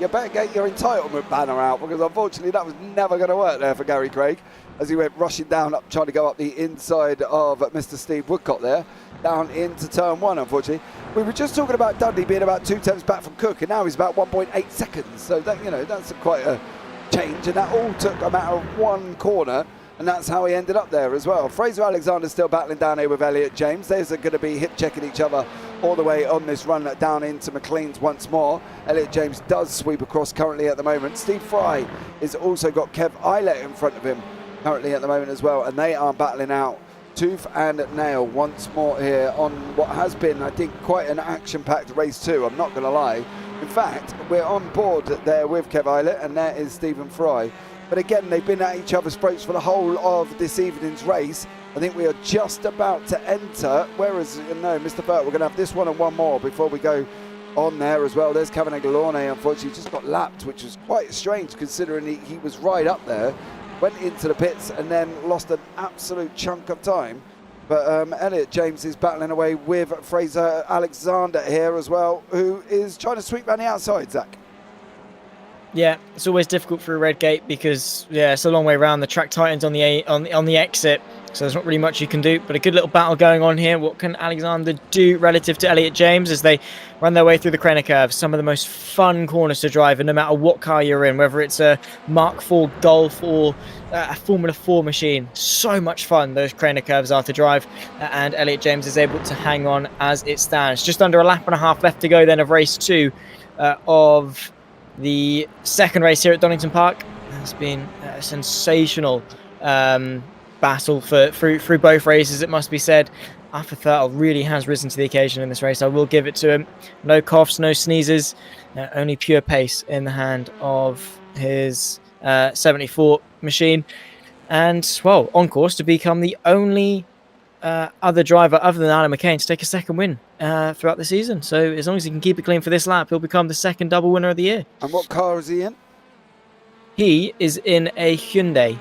better get your entitlement banner out, because unfortunately that was never going to work there for Gary Craig as he went rushing down, trying to go up the inside of Mr. Steve Woodcock there, down into turn 1, unfortunately. We were just talking about Dudley being about 2 tenths back from Cook, and now he's about 1.8 seconds. So that, that's quite a change, and that all took a matter of 1 corner. And that's how he ended up there as well. Fraser Alexander's still battling down here with Elliot James. They're going to be hip-checking each other all the way on this run down into McLean's once more. Elliot James does sweep across currently at the moment. Steve Fry has also got Kev Eilert in front of him currently at the moment as well. And they are battling out tooth and nail once more here on what has been, I think, quite an action-packed race too. I'm not going to lie. In fact, we're on board there with Kev Eilert, and there is Stephen Fry. But again, they've been at each other's throats for the whole of this evening's race. I think we are just about to enter. Whereas, no, Mr. Burt, we're going to have this one and one more before we go on there as well. There's Cavanagh-Launay, unfortunately, just got lapped, which was quite strange considering he was right up there, went into the pits and then lost an absolute chunk of time. But Elliot James is battling away with Fraser Alexander here as well, who is trying to sweep around the outside, Zach. Yeah, it's always difficult for a red gate because it's a long way around. The track tightens on the exit, so there's not really much you can do. But a good little battle going on here. What can Alexander do relative to Elliot James as they run their way through the Craner curve? Some of the most fun corners to drive, and no matter what car you're in, whether it's a Mark IV Golf or a Formula 4 machine, so much fun those Craner curves are to drive. And Elliot James is able to hang on as it stands. Just under a lap and a half left to go then of race 2 of the second race here at Donington Park. Has been a sensational battle through both races, it must be said. Arthur Thurtle really has risen to the occasion in this race. I will give it to him. No coughs, no sneezes, only pure pace in the hand of his 74 machine. And, well, on course to become the only other driver other than Alan McCain to take a second win throughout the season. So as long as he can keep it clean for this lap, he'll become the second double winner of the year. And what car is he in? He is in a Hyundai,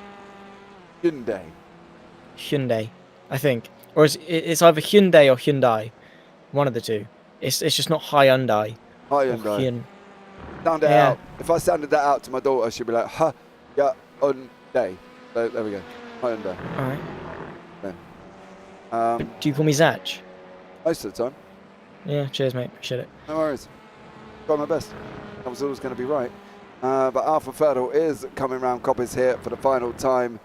I think. Or it's either Hyundai or Hyundai. One of the two. It's just not Hyundai. Hyundai. Sound it out. If I sounded that out to my daughter, she'd be like, Hyundai. So there we go. Hyundai. All right. Yeah. Do you call me Zach? Most of the time. Yeah, cheers, mate. Appreciate it. No worries. Try my best. I was always going to be right. But Arthur Thurtle is coming round Coppers here for the final time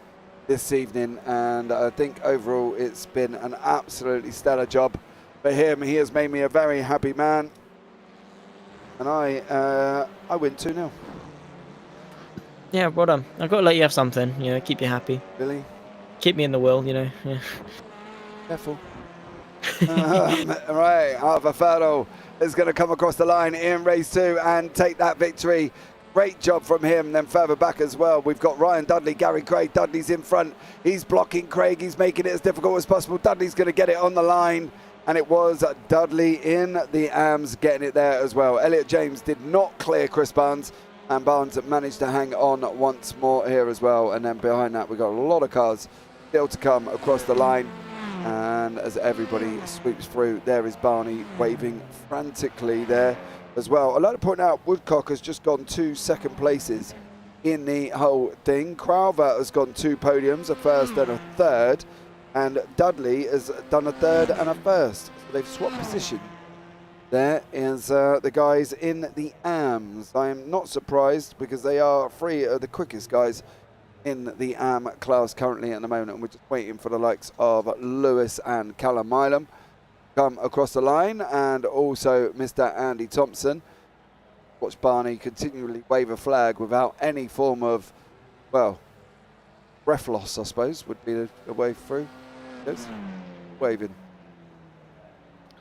this evening, and I think overall it's been an absolutely stellar job for him. He has made me a very happy man, and I win 2-0. Yeah, well done. I've got to let you have something, keep you happy. Really? Keep me in the will, Yeah. Careful. Right, Arthur Thurtle is going to come across the line in race 2 and take that victory. Great job from him. Then further back as well, we've got Ryan Dudley, Gary Craig. Dudley's in front. He's blocking Craig. He's making it as difficult as possible. Dudley's going to get it on the line. And it was Dudley in the AMS getting it there as well. Elliot James did not clear Chris Barnes. And Barnes managed to hang on once more here as well. And then behind that, we've got a lot of cars still to come across the line. And as everybody sweeps through, there is Barney waving frantically there as well. I'd like to point out Woodcock has just gone 2 second places in the whole thing. Crowther has gone 2 podiums, a first and a third, and Dudley has done a third and a first. So they've swapped position. There is the guys in the AMs. I am not surprised because they are 3 of the quickest guys in the AM class currently at the moment, and we're just waiting for the likes of Lewis and Callum Milam come across the line, and also Mr. Andy Thompson. Watch Barney continually wave a flag without any form of, well, breath loss, I suppose, would be the way through. Yes. Waving.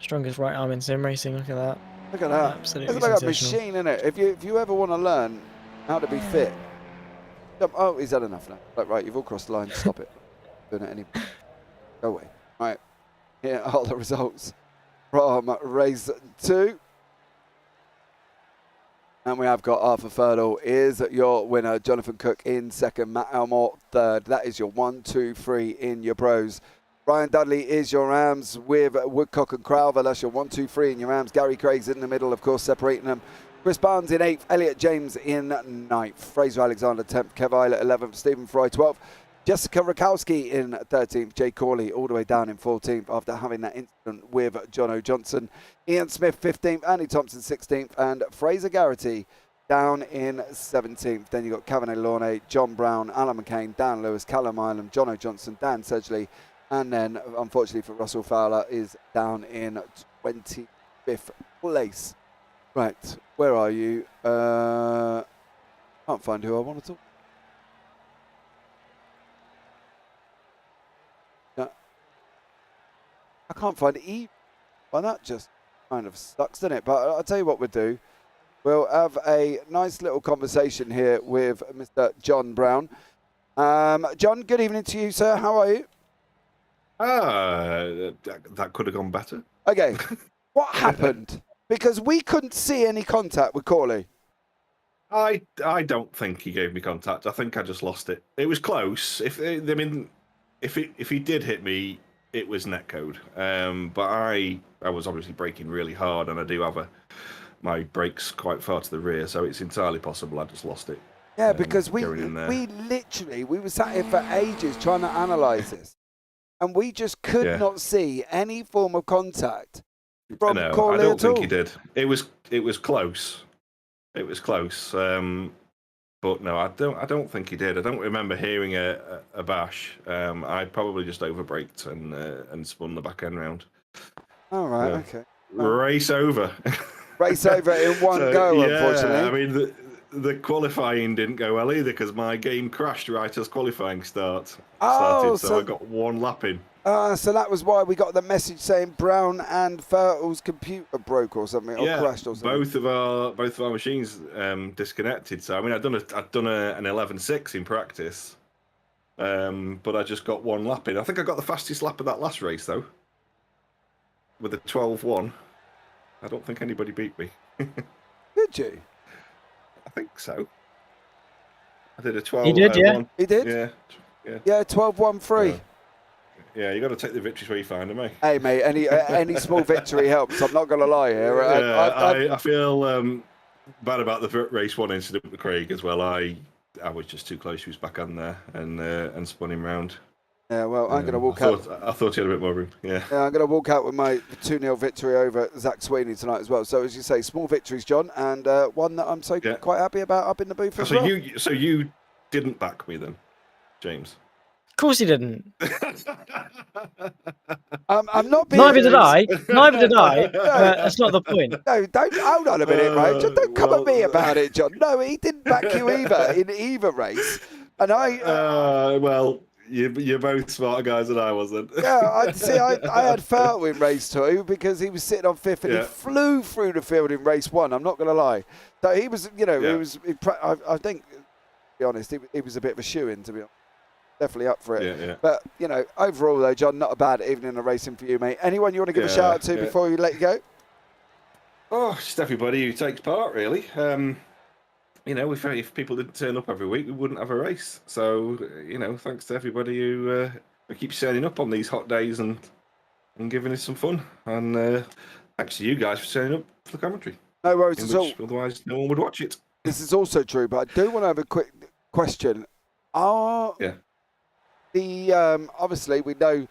Strongest right arm in sim racing, look at that. Look at that. Absolutely it's like a machine, isn't it? If you ever want to learn how to be fit, oh, he's had enough now. Right, you've all crossed the line. Stop it. Doing it anymore. Go away. All right. Here are the results from race 2. And we have got Arthur Thurtle is your winner. Jonathan Cook in second. Matt Elmore third. That is your 1, 2, 3 in your pros. Ryan Dudley is your AMs with Woodcock and Crowther. That's your 1, 2, 3 in your AMs. Gary Craig's in the middle, of course, separating them. Chris Barnes in 8th, Elliot James in 9th, Fraser Alexander 10th, Kev Eilert 11th, Stephen Fry 12th, Jessica Rakowski in 13th, Jay Corley all the way down in 14th after having that incident with Jono Johnson, Ian Smith 15th, Andy Thompson 16th, and Fraser Garrity down in 17th. Then you've got Cavanagh-Launay, John Brown, Alan McCain, Dan Lewis, Callum Ireland, Jono Johnson, Dan Sedgley, and then unfortunately for Russell Fowler is down in 25th place. Right, where are you? Can't find who I want to talk. No. I can't find E. Well, that just kind of sucks, doesn't it? But I'll tell you what we'll do. We'll have a nice little conversation here with Mr. John Brown. John, good evening to you, sir. How are you? That could have gone better. Okay, what happened? Because we couldn't see any contact with Corley. I don't think he gave me contact. I think I just lost it. It was close. If he did hit me, it was netcode. But I was obviously braking really hard, and I do have my brakes quite far to the rear, so it's entirely possible I just lost it. Yeah, because we were sat here for ages trying to analyse this, and we just could not see any form of contact from Corley at all. I don't think he did. It was close. It was close. But no, I don't think he did. I don't remember hearing a bash. I probably just overbraked and spun the back end round. All right, okay. Race over. Race over in one go, unfortunately. I mean, the qualifying didn't go well either because my game crashed right as qualifying started. So I got one lap in. So that was why we got the message saying Brown and Fertel's computer broke or something, or crashed or something. Both of our machines disconnected. So I mean, I'd done an 11.6 in practice, but I just got one lap in. I think I got the fastest lap of that last race though, with a 12.1. I don't think anybody beat me. Did you? I think so. I did a 12. He did, yeah. He did? Yeah, 12.13. Yeah, you got to take the victories where you find them, eh? Hey, mate, any small victory helps. I'm not going to lie here. I feel bad about the race one incident with Craig as well. I was just too close to his back end there and spun him round. Yeah, well, I'm going to walk out. I thought he had a bit more room. Yeah, I'm going to walk out with my 2-0 victory over Zach Sweeney tonight as well. So, as you say, small victories, John, and one that I'm quite happy about up in the booth as well. So you didn't back me then, James? Of course he didn't. I'm not being... Neither did I. That's not the point. No, don't. Hold on a minute, right? Just don't come at me about it, John. No, he didn't back you either in either race. And well... You're both smarter guys than I wasn't. Yeah, I had Fertel in race 2 because he was sitting on 5th and he flew through the field in race 1. I'm not going to lie. So he was, I think, to be honest, he was a bit of a shoe-in, to be honest. Definitely up for it. Yeah. But, overall, though, John, not a bad evening of racing for you, mate. Anyone you want to give a shout out to before we let you go? Oh, just everybody who takes part, really. If people didn't turn up every week, we wouldn't have a race. So, thanks to everybody who keeps turning up on these hot days and giving us some fun. And thanks to you guys for turning up for the commentary. No worries at all. Otherwise, no one would watch it. This is also true, but I do want to have a quick question. Obviously, we know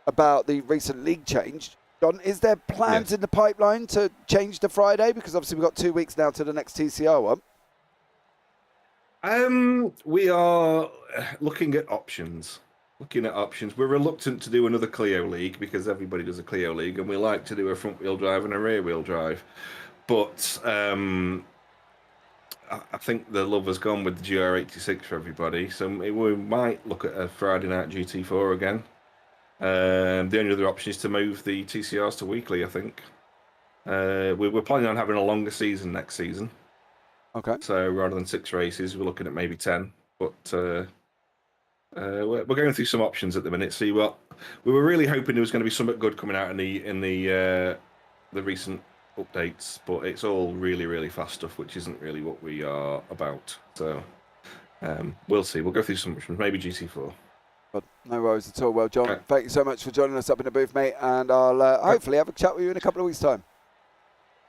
about the recent league change. John, is there plans in the pipeline to change to Friday? Because obviously we've got 2 weeks now to the next TCR one. We are looking at options. We're reluctant to do another Clio League because everybody does a Clio League, and we like to do a front-wheel drive and a rear-wheel drive. But I think the love has gone with the GR86 for everybody, so we might look at a Friday night GT4 again. The only other option is to move the TCRs to weekly, I think. We're planning on having a longer season next season. Okay. So rather than 6 races, we're looking at maybe 10. But we're going through some options at the minute. See what we were really hoping there was going to be something good coming out in the recent updates, but it's all really, really fast stuff, which isn't really what we are about. So we'll see. We'll go through some options, maybe GT4. But no worries at all. Well, John, thank you so much for joining us up in the booth, mate, and I'll hopefully have a chat with you in a couple of weeks' time.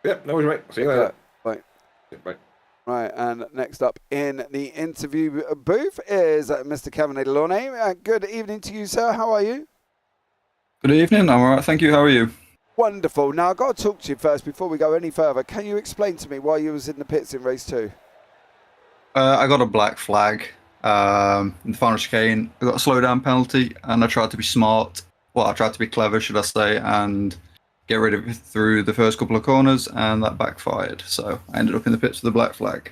Yeah, no worries, mate. See you later. Bye. Yeah, bye. Right, and next up in the interview booth is Mr. Kevin Delaunay. Good evening to you, sir. How are you? Good evening. I'm all right, thank you. How are you? Wonderful. Now, I've got to talk to you first before we go any further. Can you explain to me why you was in the pits in race 2? I got a black flag in the final chicane. I got a slow-down penalty, and I tried to be smart. Well, I tried to be clever, should I say, and get rid of it through the first couple of corners, and that backfired. So I ended up in the pits with a black flag.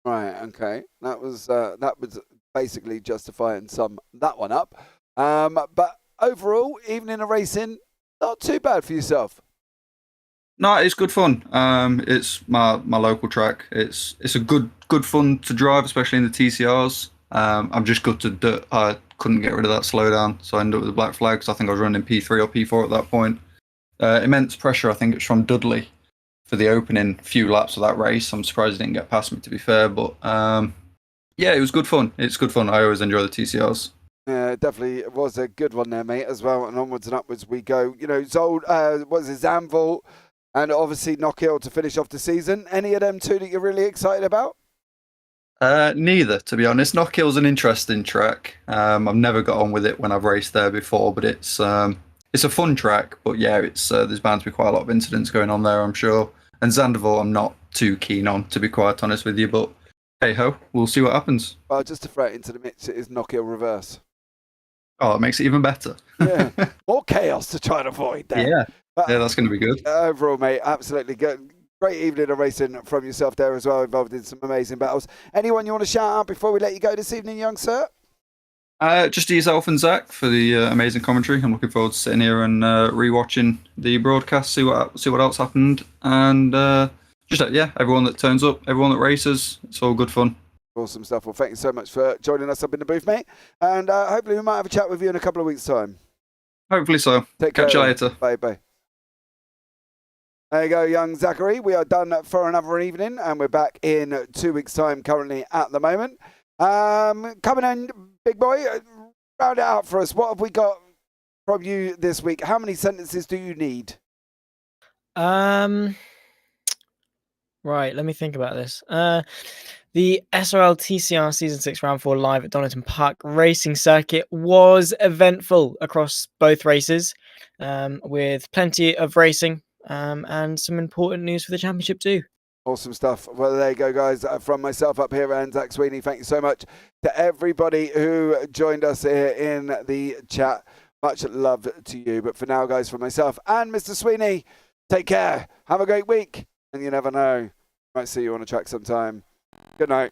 Right, okay. That was basically justifying that one up. But overall, evening of racing, not too bad for yourself. No, it's good fun. It's my local track. It's a good fun to drive, especially in the TCRs. I'm just gutted that I couldn't get rid of that slowdown, so I ended up with the black flag because I think I was running P3 or P4 at that point. Immense pressure, I think it's from Dudley for the opening few laps of that race. I'm surprised he didn't get past me, to be fair, but yeah, it was good fun. It's good fun. I always enjoy the TCRs. Yeah, it definitely was a good one there, mate, as well. And onwards and upwards we go. You know, Zold, Zandvoort, and obviously Knockhill to finish off the season. Any of them two that you're really excited about? Neither, to be honest. Knockhill's an interesting track. I've never got on with it when I've raced there before, but it's a fun track. But yeah, it's there's bound to be quite a lot of incidents going on there, I'm sure. And Zandvoort, I'm not too keen on, to be quite honest with you. But hey ho, we'll see what happens. Well, just to throw it into the mix, it is Knockhill reverse. Oh, it makes it even better. Yeah, more chaos to try and avoid there. Yeah, that's going to be good. Overall, mate, absolutely good. Great evening of racing from yourself there as well, involved in some amazing battles. Anyone you want to shout out before we let you go this evening, young sir? Just to yourself and Zach for the amazing commentary. I'm looking forward to sitting here and rewatching the broadcast, see what else happened, and just everyone that turns up, everyone that races, it's all good fun. Awesome stuff. Well, thank you so much for joining us up in the booth, mate. And hopefully we might have a chat with you in a couple of weeks' time. Hopefully so. Catch you later. Bye. There you go, young Zachary. We are done for another evening, and we're back in 2 weeks' time currently at the moment. Coming in, big boy, round it out for us. What have we got from you this week? How many sentences do you need? Right, let me think about this. The SRL TCR Season 6 Round 4 live at Donington Park Racing Circuit was eventful across both races, with plenty of racing and some important news for the championship too. Awesome stuff. Well, there you go, guys. From myself up here and Zach Sweeney, thank you so much to everybody who joined us here in the chat. Much love to you. But for now, guys, from myself and Mr. Sweeney, take care. Have a great week. And you never know, might see you on a track sometime. Good night.